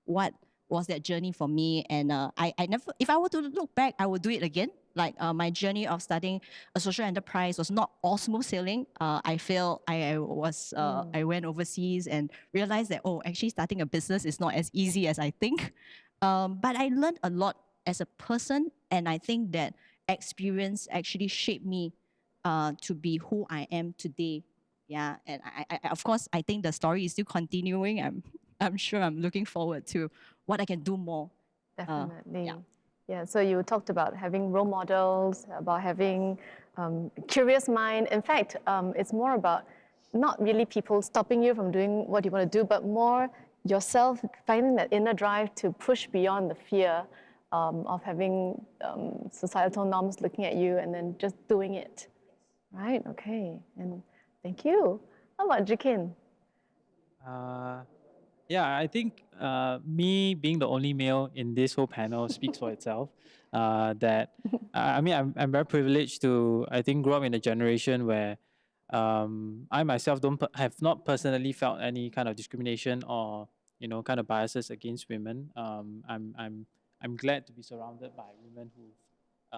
what was that journey for me. And I never, if I were to look back, I would do it again. Like my journey of starting a social enterprise was not all smooth sailing. I failed. I went overseas and realized that, actually starting a business is not as easy as I think. But I learned a lot as a person, and I think that experience actually shaped me to be who I am today. Yeah, and I of course, I think the story is still continuing. I'm sure I'm looking forward to what I can do more. Definitely. Yeah. Yeah, so you talked about having role models, about having curious mind. In fact, it's more about not really people stopping you from doing what you want to do, but more yourself finding that inner drive to push beyond the fear of having societal norms looking at you and then just doing it. Right, okay, and thank you. How about Jikin? Yeah, I think me being the only male in this whole panel speaks for itself. I mean, I'm very privileged to, I think, grow up in a generation where I myself have not personally felt any kind of discrimination or kind of biases against women. I'm glad to be surrounded by women who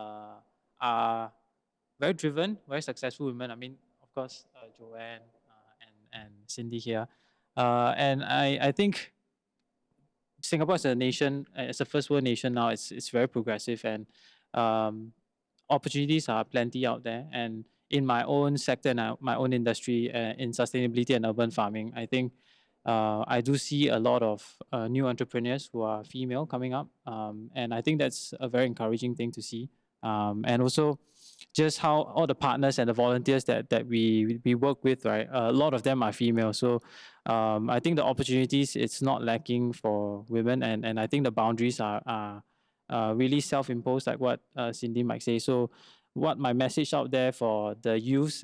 are very driven, very successful women. I mean, of course, Joanne and Cindy here. And I think Singapore as a nation, as a first world nation now, it's very progressive, and opportunities are plenty out there. And in my own sector and my own industry, in sustainability and urban farming, I think I do see a lot of new entrepreneurs who are female coming up, and I think that's a very encouraging thing to see. And also just how all the partners and the volunteers that we work with, right? A lot of them are female. So I think the opportunities, it's not lacking for women, and I think the boundaries are really self-imposed, like what Cindy might say. So what my message out there for the youth,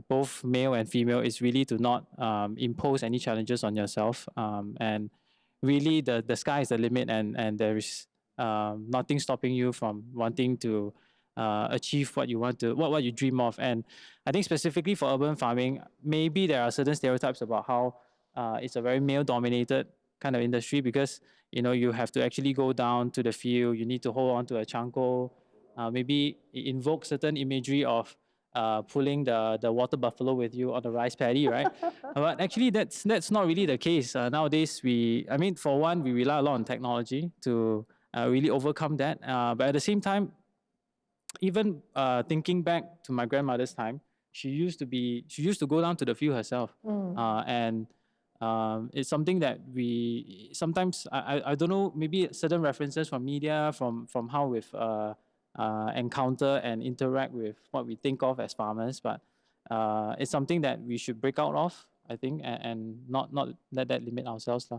both male and female, is really to not impose any challenges on yourself. And really the sky is the limit, and there is nothing stopping you from wanting to achieve what you want to, what you dream of. And I think specifically for urban farming, maybe there are certain stereotypes about how it's a very male-dominated kind of industry, because you have to actually go down to the field, you need to hold on to a chanko, maybe invoke certain imagery of pulling the water buffalo with you on the rice paddy, right? But actually that's not really the case. Nowadays, I mean, for one, we rely a lot on technology to really overcome that. But at the same time, even thinking back to my grandmother's time, she used to go down to the field herself. And it's something that we sometimes, I don't know, maybe certain references from media, from how we've encounter and interact with what we think of as farmers, but it's something that we should break out of, I think, and not let that limit ourselves.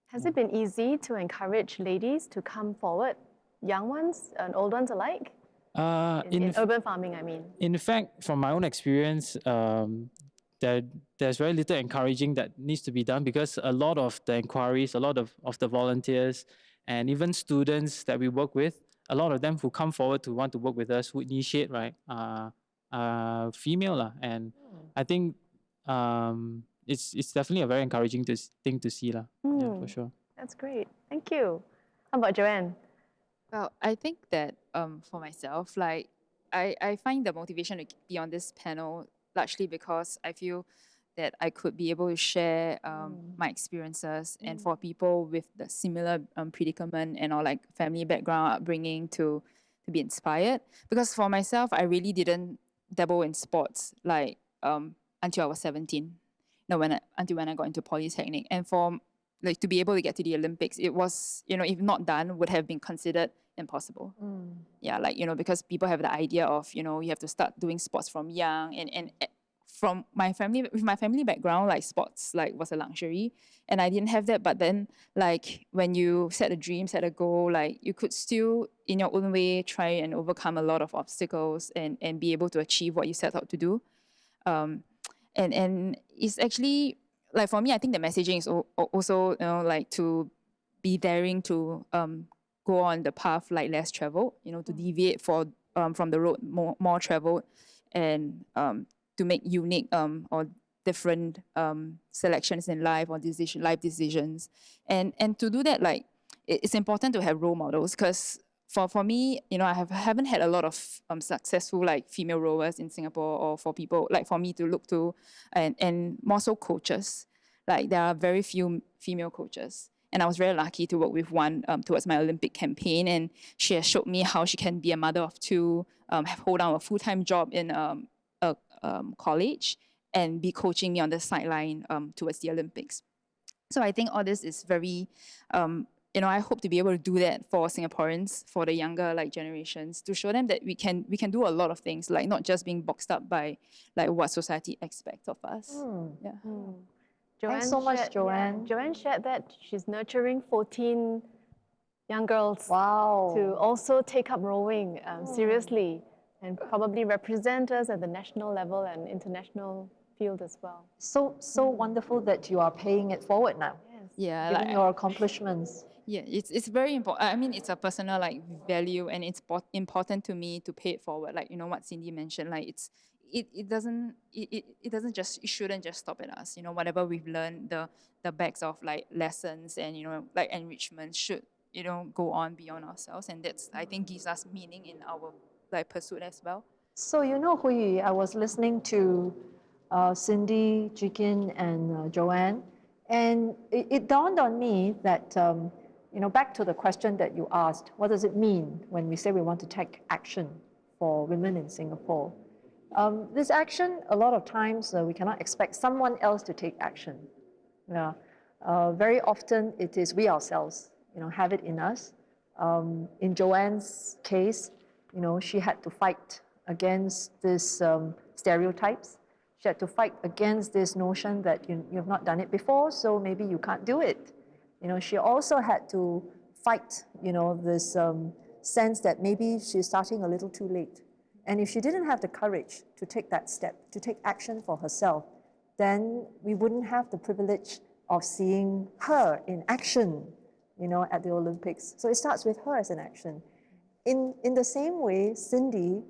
Has it been easy to encourage ladies to come forward, young ones and old ones alike? In urban farming, I mean. In fact, from my own experience, there's very little encouraging that needs to be done, because a lot of the inquiries, a lot of the volunteers, and even students that we work with, a lot of them who come forward to want to work with us, who initiate, right, female. And I think it's definitely a very encouraging thing to see. Yeah, for sure. That's great. Thank you. How about Joanne? Well, I think that for myself, like I find the motivation to be on this panel largely because I feel that I could be able to share my experiences, and for people with the similar predicament and or like family background, upbringing, to be inspired. Because for myself, I really didn't dabble in sports like until I was 17. No, until when I got into polytechnic, and for like to be able to get to the Olympics, it was, you know, if not done, would have been considered impossible. Yeah, like, you know, because people have the idea of, you know, you have to start doing sports from young, and from my family, with my family background, like sports like was a luxury, and I didn't have that. But then, like, when you set a dream, set a goal, like you could still in your own way try and overcome a lot of obstacles and be able to achieve what you set out to do. And it's actually, like, for me, I think the messaging is also, you know, like to be daring to go on the path like less traveled, you know, to deviate from the road more traveled, and to make unique or different selections in life or life decisions. And to do that, like, it's important to have role models, because for me, you know, I haven't had a lot of successful like female rowers in Singapore, or for people like for me to look to, and more so coaches. Like, there are very few female coaches, and I was very lucky to work with one towards my Olympic campaign, and she has showed me how she can be a mother of two, hold down a full-time job in a college, and be coaching me on the sideline towards the Olympics. So I think all this is very, you know, I hope to be able to do that for Singaporeans, for the younger like generations, to show them that we can do a lot of things, like not just being boxed up by like what society expects of us. Yeah. Thanks so much, Joanne. Yeah, Joanne shared that she's nurturing 14 young girls to also take up rowing seriously, and probably represent us at the national level and international field as well. So wonderful that you are paying it forward now. Yes. Yeah, Given like, your accomplishments. Yeah, it's very important. I mean, it's a personal like value, and it's important to me to pay it forward. Like, you know what Cindy mentioned, like it shouldn't just stop at us. You know, whatever we've learned, the bags of like lessons and, you know, like enrichment should, you know, go on beyond ourselves, and that's, I think, gives us meaning in our like pursuit as well. So, you know, Hui Yu, I was listening to Cindy, Jikin, and Joanne, and it dawned on me that, you know, back to the question that you asked, what does it mean when we say we want to take action for women in Singapore? This action, a lot of times, we cannot expect someone else to take action. Yeah. Very often, it is we ourselves, you know, have it in us. In Joanne's case, you know, she had to fight against this stereotypes. She had to fight against this notion that you've not done it before, so maybe you can't do it. You know, she also had to fight, you know, this sense that maybe she's starting a little too late. And if she didn't have the courage to take that step, to take action for herself, then we wouldn't have the privilege of seeing her in action, you know, at the Olympics. So it starts with her as an action. In the same way, Cindy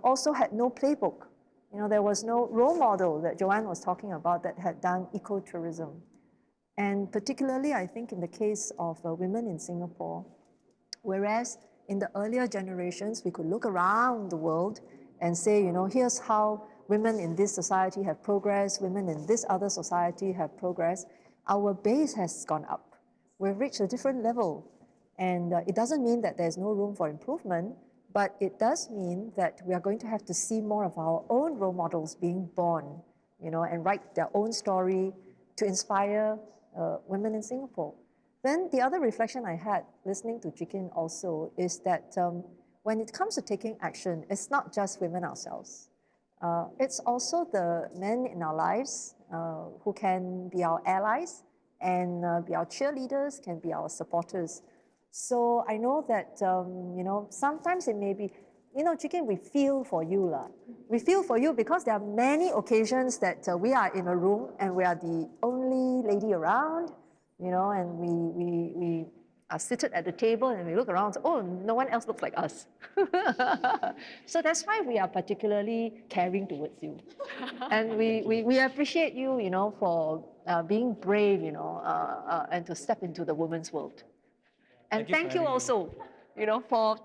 also had no playbook. You know, there was no role model that Joanne was talking about that had done ecotourism. And particularly, I think, in the case of women in Singapore, whereas in the earlier generations, we could look around the world and say, you know, here's how women in this society have progressed, women in this other society have progressed. Our base has gone up. We've reached a different level. And it doesn't mean that there's no room for improvement, But it does mean that we are going to have to see more of our own role models being born, and write their own story to inspire women in Singapore. Then the other reflection I had listening to Jikin also is that when it comes to taking action, it's not just women ourselves. It's also the men in our lives who can be our allies and be our cheerleaders, can be our supporters. So I know that, sometimes it may be, Jikin, we feel for you. We feel for you because there are many occasions that we are in a room and we are the only lady around, and we are seated at the table and we look around and say, oh, no one else looks like us. So that's why we are particularly caring towards you. And we appreciate you, for being brave, and to step into the women's world. And thank you also, for,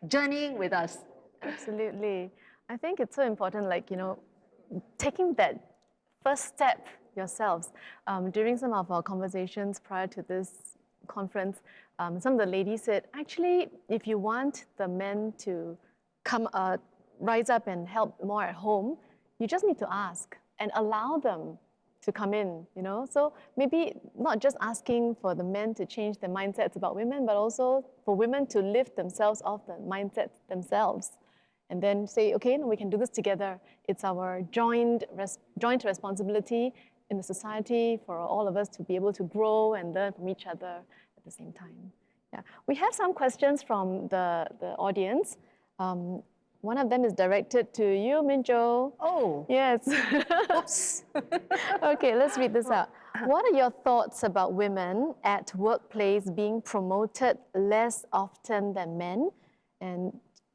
journeying with us. Absolutely. I think it's so important, taking that first step yourselves. During some of our conversations prior to this conference, some of the ladies said, actually, if you want the men to rise up and help more at home, you just need to ask and allow them to come in, So maybe not just asking for the men to change their mindsets about women, but also for women to lift themselves off the mindset themselves. And then say, okay, no, we can do this together. It's our joint responsibility in the society for all of us to be able to grow and learn from each other at the same time. Yeah, we have some questions from the audience. One of them is directed to you, Minjo. Oh. Yes. Oops. Okay, let's read this out. What are your thoughts about women at workplace being promoted less often than men? And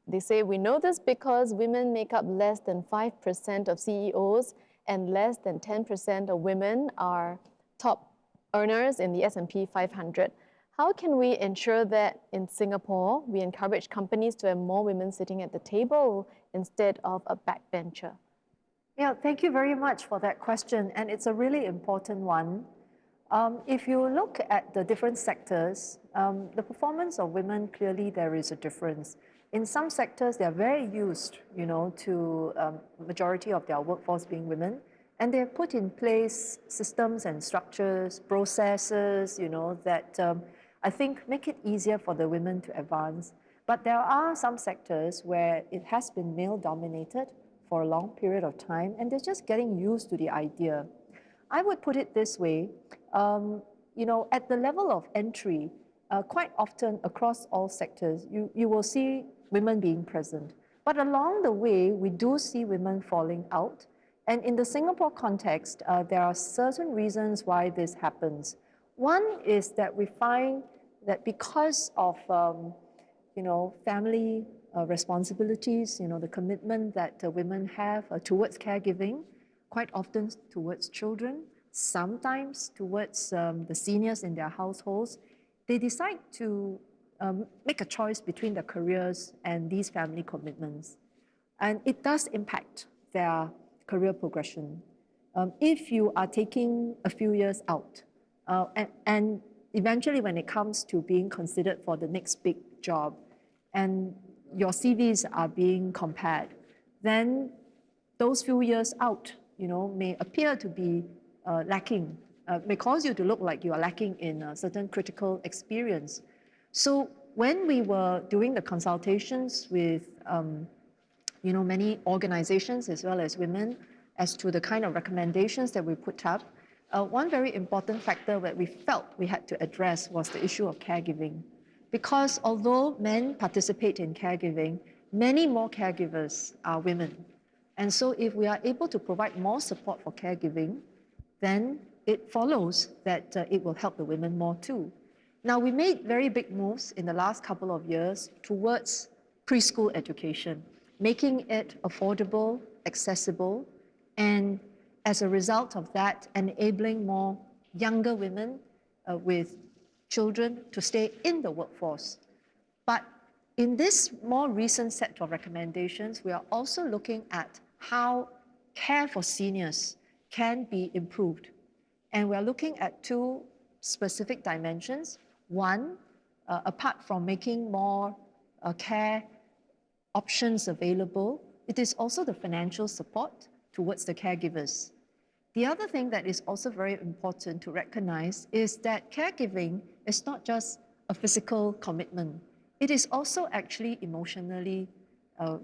they say, we know this because women make up less than 5% of CEOs and less than 10% of women are top earners in the S&P 500. How can we ensure that in Singapore, we encourage companies to have more women sitting at the table instead of a backbencher? Yeah, thank you very much for that question. And it's a really important one. If you look at the different sectors, the performance of women, clearly there is a difference. In some sectors, they're very used, to majority of their workforce being women. And they have put in place systems and structures, processes, that I think make it easier for the women to advance. But there are some sectors where it has been male-dominated for a long period of time, and they're just getting used to the idea. I would put it this way, at the level of entry, quite often across all sectors, you will see women being present. But along the way, we do see women falling out. And in the Singapore context, there are certain reasons why this happens. One is that we find that because of, family responsibilities, the commitment that women have towards caregiving, quite often towards children, sometimes towards the seniors in their households, they decide to make a choice between their careers and these family commitments. And it does impact their career progression. If you are taking a few years out, and eventually when it comes to being considered for the next big job, and your CVs are being compared, then those few years out, may appear to be lacking, may cause you to look like you are lacking in a certain critical experience. So when we were doing the consultations with many organizations as well as women as to the kind of recommendations that we put up, one very important factor that we felt we had to address was the issue of caregiving. Because although men participate in caregiving, many more caregivers are women. And so if we are able to provide more support for caregiving, then it follows that it will help the women more too. Now, we made very big moves in the last couple of years towards preschool education, making it affordable, accessible, and as a result of that, enabling more younger women with children to stay in the workforce. But in this more recent set of recommendations, we are also looking at how care for seniors can be improved. And we are looking at two specific dimensions. One, apart from making more care options available, it is also the financial support towards the caregivers. The other thing that is also very important to recognize is that caregiving is not just a physical commitment. It is also actually emotionally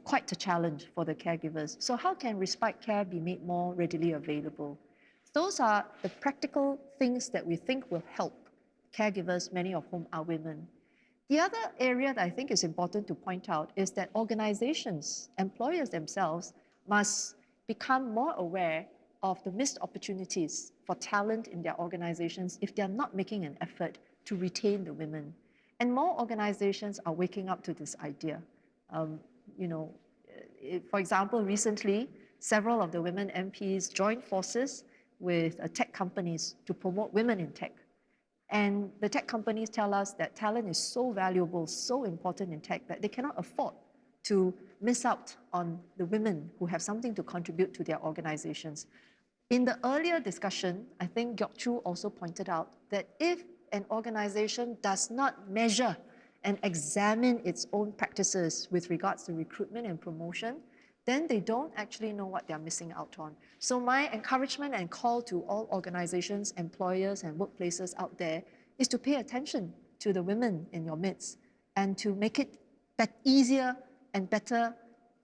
quite a challenge for the caregivers. So how can respite care be made more readily available? Those are the practical things that we think will help caregivers, many of whom are women. The other area that I think is important to point out is that organizations, employers themselves, must become more aware of the missed opportunities for talent in their organizations if they are not making an effort to retain the women. And more organizations are waking up to this idea. For example, recently, several of the women MPs joined forces with tech companies to promote women in tech. And the tech companies tell us that talent is so valuable, so important in tech, that they cannot afford to miss out on the women who have something to contribute to their organizations. In the earlier discussion, I think Gyok Chu also pointed out that if an organization does not measure and examine its own practices with regards to recruitment and promotion, then they don't actually know what they're missing out on. So my encouragement and call to all organizations, employers, and workplaces out there is to pay attention to the women in your midst and to make it easier and better,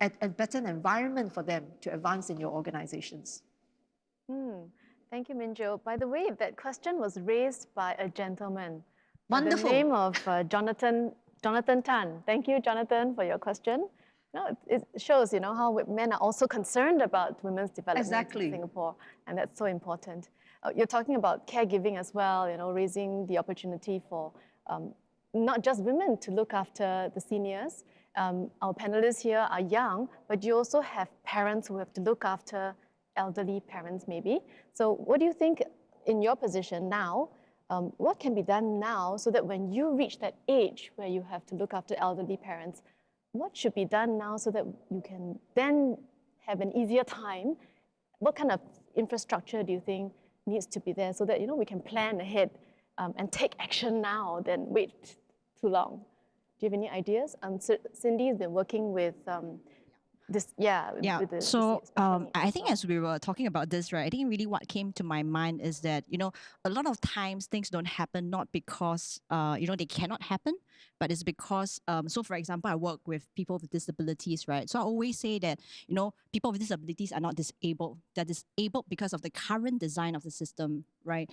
a better environment for them to advance in your organizations. Thank you, Minjo. By the way, that question was raised by a gentleman. Wonderful. The name of Jonathan Tan. Thank you, Jonathan, for your question. It shows, how men are also concerned about women's development in Singapore, and that's so important. You're talking about caregiving as well, raising the opportunity for not just women to look after the seniors. Our panelists here are young, but you also have parents who have to look after elderly parents, maybe. So what do you think in your position now, what can be done now so that when you reach that age where you have to look after elderly parents, what should be done now so that you can then have an easier time? What kind of infrastructure do you think needs to be there so that we can plan ahead and take action now than wait too long? Do you have any ideas? Cindy's been working with this, So I think as we were talking about this, right, I think really what came to my mind is that, a lot of times things don't happen not because, they cannot happen, but it's because, so for example, I work with people with disabilities, right? So I always say that, people with disabilities are not disabled. They're disabled because of the current design of the system, right?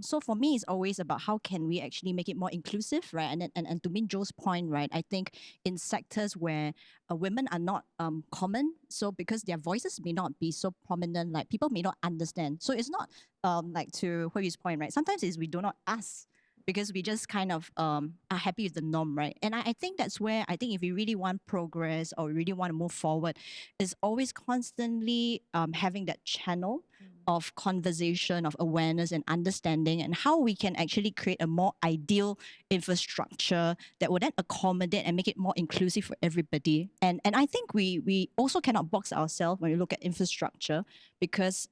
So for me, it's always about how can we actually make it more inclusive, right? And to Minjo's point, right, I think in sectors where women are not common, so because their voices may not be so prominent, like people may not understand. So it's not like to Hui's point, right? Sometimes it's we do not ask because we just kind of are happy with the norm, right? And I think that's where I think if we really want progress or we really want to move forward, is always constantly having that channel of conversation, of awareness and understanding, and how we can actually create a more ideal infrastructure that will then accommodate and make it more inclusive for everybody. And I think we also cannot box ourselves when we look at infrastructure, because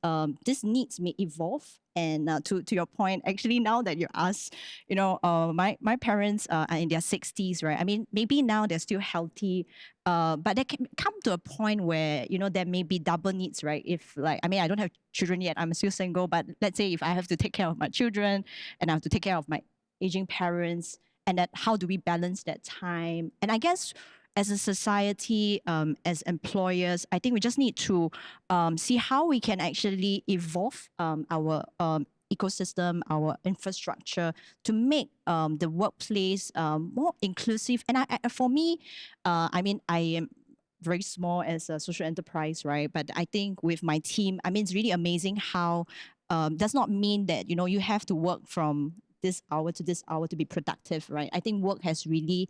this needs may evolve. And to your point, actually, now that you ask, my parents are in their 60s, right? I mean, maybe now they're still healthy, but they can come to a point where, there may be double needs, right? If I don't have children yet, I'm still single, but let's say if I have to take care of my children and I have to take care of my aging parents, and that how do we balance that time? And I guess as a society, as employers, I think we just need to see how we can actually evolve our ecosystem, our infrastructure to make the workplace more inclusive. And for me, I am very small as a social enterprise, right? But I think with my team, it's really amazing how does not mean that, you have to work from this hour to this hour to be productive, right? I think work has really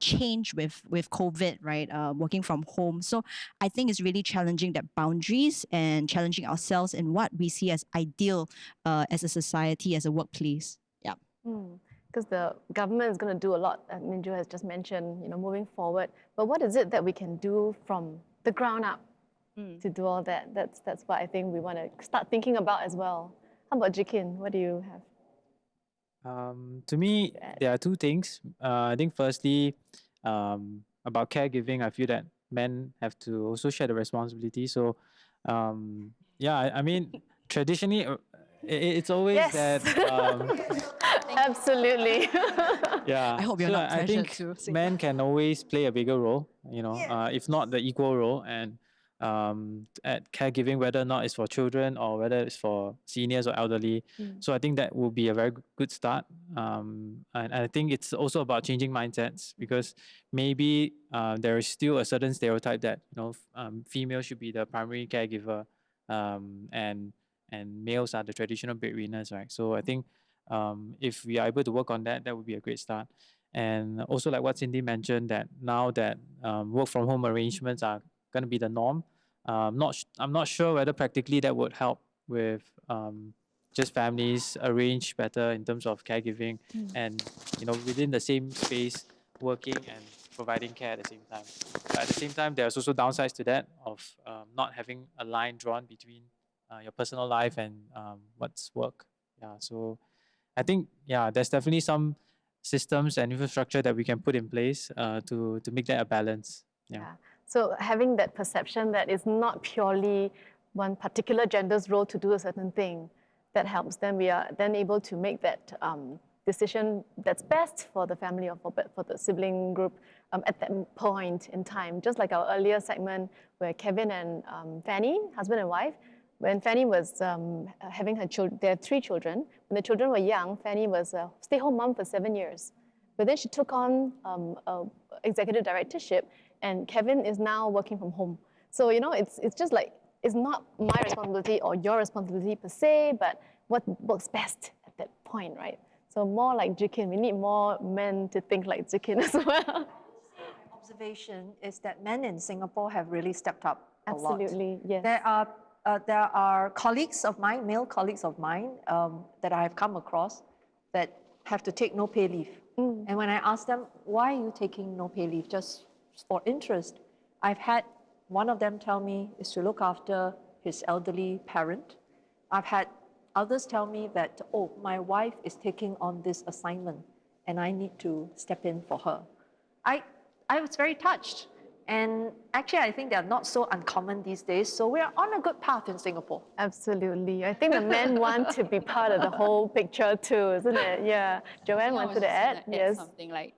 changed with COVID, right? Working from home. So I think it's really challenging that boundaries and challenging ourselves in what we see as ideal as a society, as a workplace. Yeah. Because the government is going to do a lot, as Minjo has just mentioned, moving forward. But what is it that we can do from the ground up to do all that? That's what I think we want to start thinking about as well. How about Jikin? What do you have? To me, there are two things. I think firstly, about caregiving, I feel that men have to also share the responsibility. So, yeah, I mean, traditionally, it's always Yes. that. Absolutely. Yeah. I hope you're so not I pressured think to say men can always play a bigger role, if not the equal role, and at caregiving, whether or not it's for children or whether it's for seniors or elderly. So I think that will be a very good start. And I think it's also about changing mindsets, because maybe there is still a certain stereotype that females should be the primary caregiver, and males are the traditional breadwinners, right? So I think if we are able to work on that, that would be a great start. And also, like what Cindy mentioned, that now that work from home arrangements are going to be the norm, I'm not sure whether practically that would help with just families arrange better in terms of caregiving, and within the same space, working and providing care at the same time. But at the same time, there's also downsides to that of not having a line drawn between your personal life and what's work. Yeah, so I think there's definitely some systems and infrastructure that we can put in place to make that a balance. Yeah. So having that perception that it's not purely one particular gender's role to do a certain thing, that helps them. We are then able to make that decision that's best for the family or for the sibling group at that point in time. Just like our earlier segment where Kevin and Fanny, husband and wife, when Fanny was having her children, they have 3 children. When the children were young, Fanny was a stay-home mom for 7 years. But then she took on executive directorship, and Kevin is now working from home. So, it's just like, it's not my responsibility or your responsibility per se, but what works best at that point, right? So more like Jikin, we need more men to think like Jikin as well. Observation is that men in Singapore have really stepped up a lot. Absolutely, yes. There are colleagues of mine, male colleagues of mine, that I have come across that have to take no pay leave. And when I ask them, why are you taking no pay leave? Just for interest. I've had one of them tell me is to look after his elderly parent. I've had others tell me that, oh, my wife is taking on this assignment and I need to step in for her. I was very touched. And actually, I think they are not so uncommon these days. So we're on a good path in Singapore. Absolutely. I think the men want to be part of the whole picture too, isn't it? Yeah. Joanne wanted to add. Yes. Something like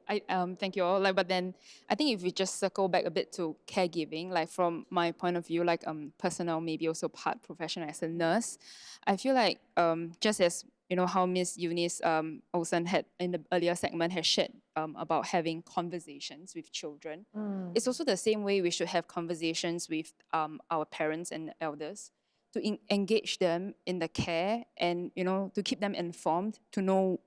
thank you all. But then I think if we just circle back a bit to caregiving, like from my point of view, like personal, maybe also part professional as a nurse, I feel like just as how Miss Eunice Olsen had in the earlier segment has shared about having conversations with children. It's also the same way we should have conversations with our parents and elders to engage them in the care and to keep them informed, to know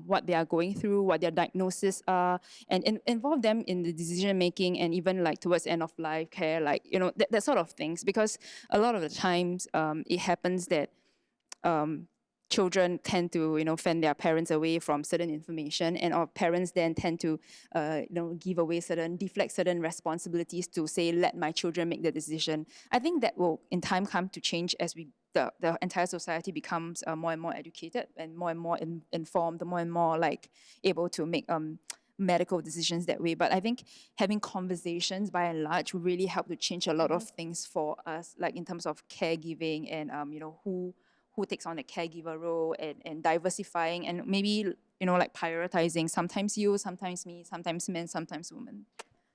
what they are going through, what their diagnoses are, and involve them in the decision making and even like towards end of life care, like that sort of things. Because a lot of the times it happens that children tend to, fend their parents away from certain information, and our parents then tend to, give away deflect certain responsibilities to say, let my children make the decision. I think that will, in time, come to change as the entire society becomes more and more educated and more informed, more and more like able to make medical decisions that way. But I think having conversations by and large will really help to change a lot of things for us, like in terms of caregiving and who takes on the caregiver role and diversifying and maybe, like prioritizing sometimes you, sometimes me, sometimes men, sometimes women.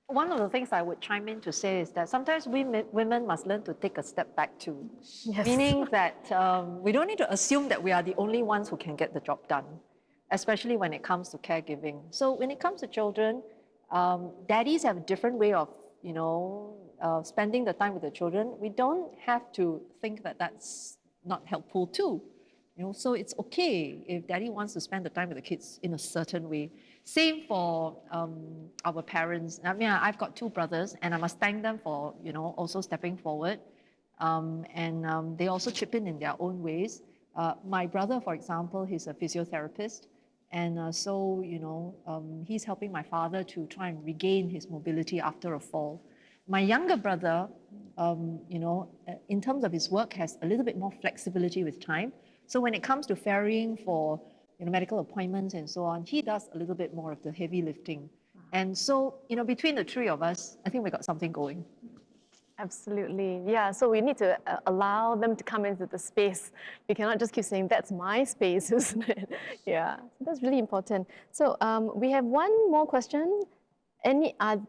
One of the things I would chime in to say is that sometimes women must learn to take a step back too. Yes. Meaning that we don't need to assume that we are the only ones who can get the job done, especially when it comes to caregiving. So when it comes to children, daddies have a different way of, spending the time with the children. We don't have to think that that's not helpful too. So it's okay if daddy wants to spend the time with the kids in a certain way. Same for our parents. I mean, I've got 2 brothers and I must thank them for, also stepping forward. And they also chip in their own ways. My brother, for example, he's a physiotherapist. And so, he's helping my father to try and regain his mobility after a fall. My younger brother, in terms of his work, has a little bit more flexibility with time. So when it comes to ferrying for medical appointments and so on, he does a little bit more of the heavy lifting. And so, between the three of us, I think we got something going. Absolutely. Yeah, so we need to allow them to come into the space. We cannot just keep saying, that's my space, isn't it? Yeah, so that's really important. So we have one more question. Are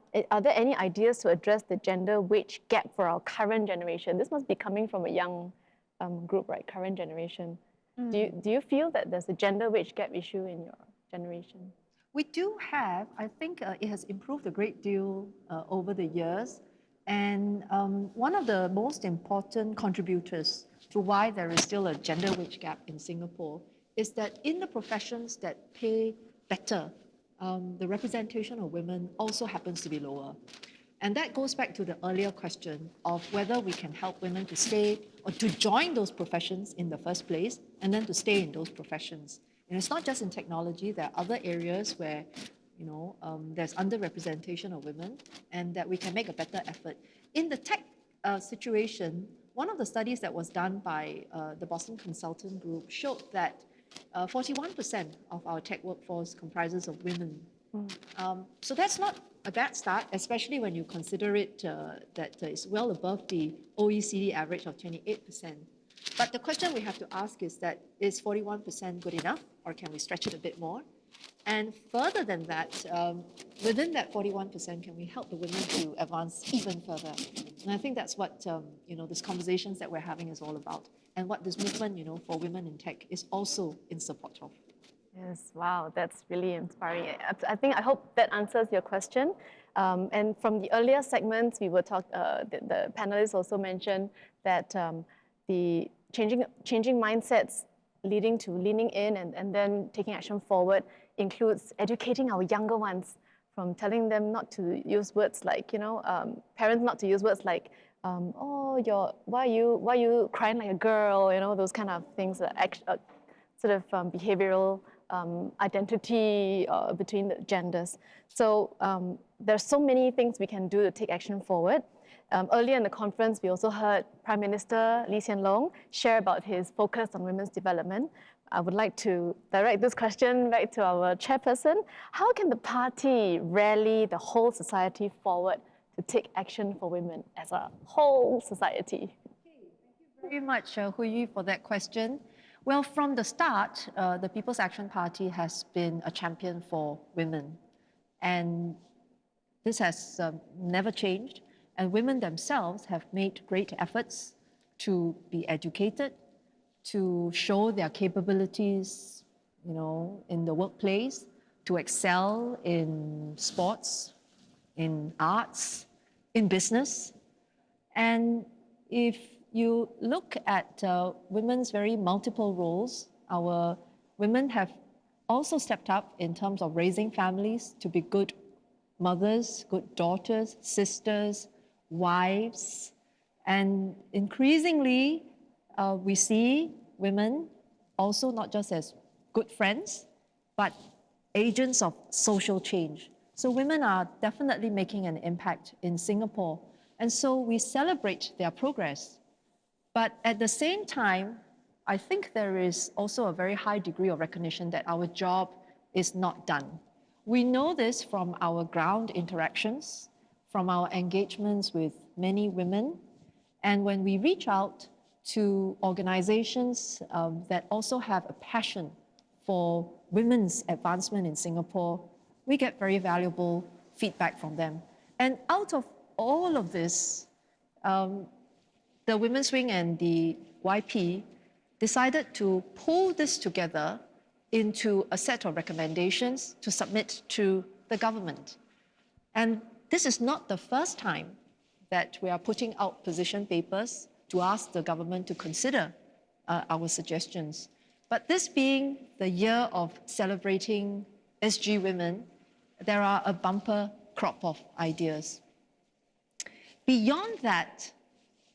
there any ideas to address the gender wage gap for our current generation? This must be coming from a young group, right? Current generation. Do you feel that there's a gender wage gap issue in your generation? We do have. I think it has improved a great deal over the years. And one of the most important contributors to why there is still a gender wage gap in Singapore is that in the professions that pay better, the representation of women also happens to be lower. And that goes back to the earlier question of whether we can help women to stay or to join those professions in the first place and then to stay in those professions. And it's not just in technology, there are other areas where there's underrepresentation of women and that we can make a better effort. In the tech situation, one of the studies that was done by the Boston Consulting Group showed that 41% of our tech workforce comprises of women. So that's not a bad start, especially when you consider it that it's well above the OECD average of 28%. But the question we have to ask is that, is 41% good enough, or can we stretch it a bit more? And further than that, within that 41%, can we help the women to advance even further? And I think that's what these conversations that we're having is all about, and what this movement, for women in tech is also in support of. Yes, wow, that's really inspiring. I hope that answers your question. And from the earlier segments, we were the panelists also mentioned that the changing mindsets leading to leaning in and then taking action forward includes educating our younger ones, from telling them not to use words like, parents not to use words like, why are you crying like a girl, those kind of things, sort of behavioral identity between the genders. So there's so many things we can do to take action forward. Earlier in the conference, we also heard Prime Minister Lee Hsien Loong share about his focus on women's development. I would like to direct this question back to our chairperson. How can the party rally the whole society forward to take action for women as a whole society? Thank you very much, Hui Yu, for that question. Well, from the start, the People's Action Party has been a champion for women. And this has never changed. And women themselves have made great efforts to be educated, to show their capabilities, in the workplace, to excel in sports, in arts, in business. And if you look at women's very multiple roles, our women have also stepped up in terms of raising families to be good mothers, good daughters, sisters, wives. And increasingly, we see women also not just as good friends, but agents of social change. So women are definitely making an impact in Singapore. And so we celebrate their progress. But at the same time, I think there is also a very high degree of recognition that our job is not done. We know this from our ground interactions, from our engagements with many women. And when we reach out to organizations that also have a passion for women's advancement in Singapore, we get very valuable feedback from them. And out of all of this, the Women's Wing and the YP decided to pull this together into a set of recommendations to submit to the government. And this is not the first time that we are putting out position papers to ask the government to consider our suggestions. But this being the year of celebrating SG Women, there are a bumper crop of ideas. Beyond that,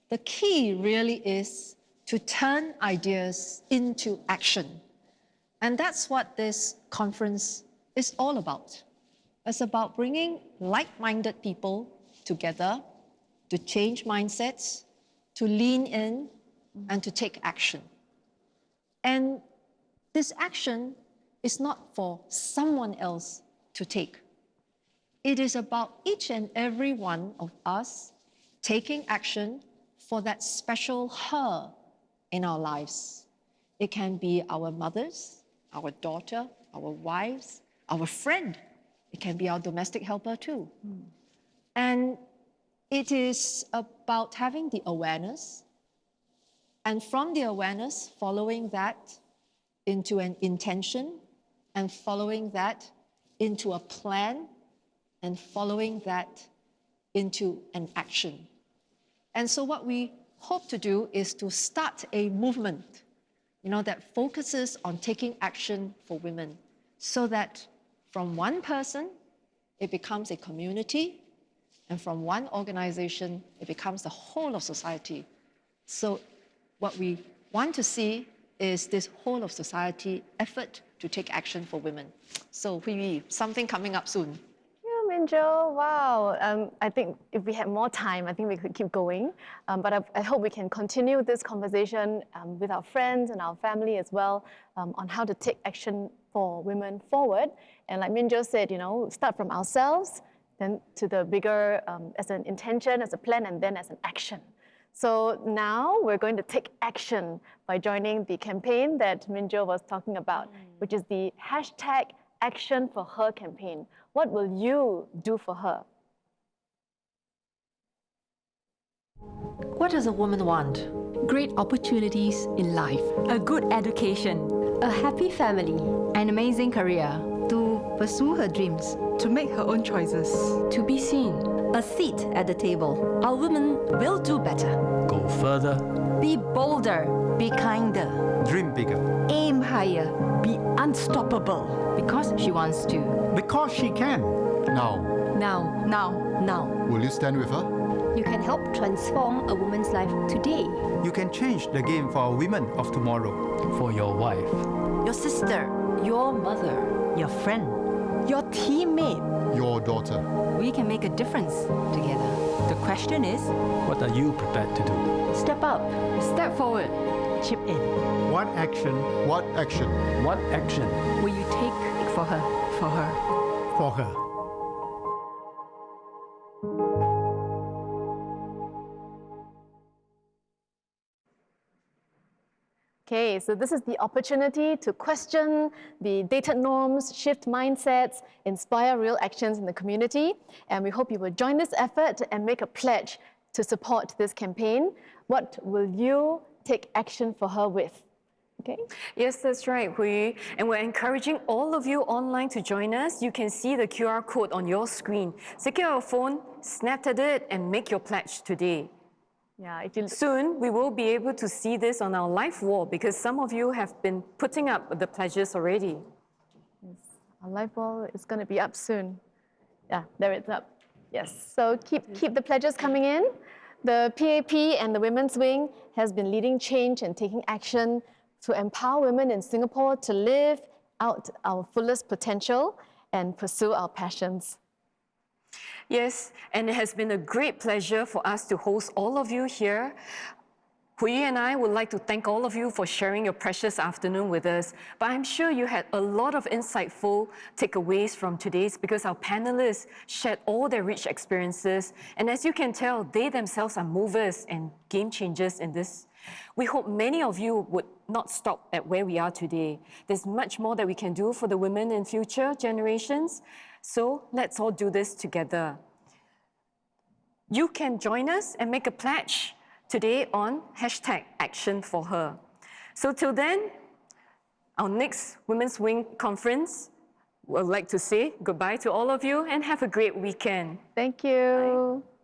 the key really is to turn ideas into action. And that's what this conference is all about. It's about bringing like-minded people together to change mindsets, to lean in, and to take action. And this action is not for someone else to take. it is about each and every one of us taking action for that special her in our lives. It can be our mothers, our daughter, our wives, our friend. It can be our domestic helper too. And it is about having the awareness, and from the awareness, following that into an intention, and following that into a plan, and following that into an action. And so what we hope to do is to start a movement, that focuses on taking action for women, so that from one person, it becomes a community, and from one organization, it becomes the whole of society. So what we want to see is this whole of society effort to take action for women. So Hui Yi, something coming up soon. Minjo, wow. I think if we had more time, I think we could keep going. But I hope we can continue this conversation with our friends and our family as well on how to take action for women forward. And like Minjo said, start from ourselves, then to the bigger as an intention, as a plan, and then as an action. So now we're going to take action by joining the campaign that Minjo was talking about, which is the #ActionForHer campaign. What will you do for her? What does a woman want? Great opportunities in life, a good education, A happy family, an amazing career, to pursue her dreams, to make her own choices, to be seen, a seat at the table. Our women will do better. Go further. Be bolder. Be kinder. Dream bigger. Aim higher. be unstoppable. Because she wants to. Because she can. Now. Now. Will you stand with her? You can help transform a woman's life today. You can change the game for our women of tomorrow. For your wife. Your sister. Your mother. Your friend, your teammate. Your daughter. We can make a difference together. The question is, What are you prepared to do? Step up. step forward, chip in. What action? What action? What action? Will you take For her. for her? For her. Okay, so this is the opportunity to question the dated norms, shift mindsets, inspire real actions in the community. And we hope you will join this effort and make a pledge to support this campaign. What will you take action for her with? Okay. Yes, that's right, Hui. And we're encouraging all of you online to join us. You can see the QR code on your screen. Secure your phone, snap at it, and make your pledge today. Yeah, soon we will be able to see this on our live wall because some of you have been putting up the pledges already. Yes. Our live wall is going to be up soon. Yeah, there it's up. Yes. So keep the pledges coming in. The PAP and the Women's Wing has been leading change and taking action to empower women in Singapore to live out our fullest potential and pursue our passions. Yes, and it has been a great pleasure for us to host all of you here. Hui Yi and I would like to thank all of you for sharing your precious afternoon with us. But I'm sure you had a lot of insightful takeaways from today's because our panelists shared all their rich experiences. And as you can tell, they themselves are movers and game changers in this. We hope many of you would not stop at where we are today. There's much more that we can do for the women in future generations. So let's all do this together. You can join us and make a pledge today on #ActionForHer. So till then, our next Women's Wing conference, we'd like to say goodbye to all of you and have a great weekend. Thank you. Bye.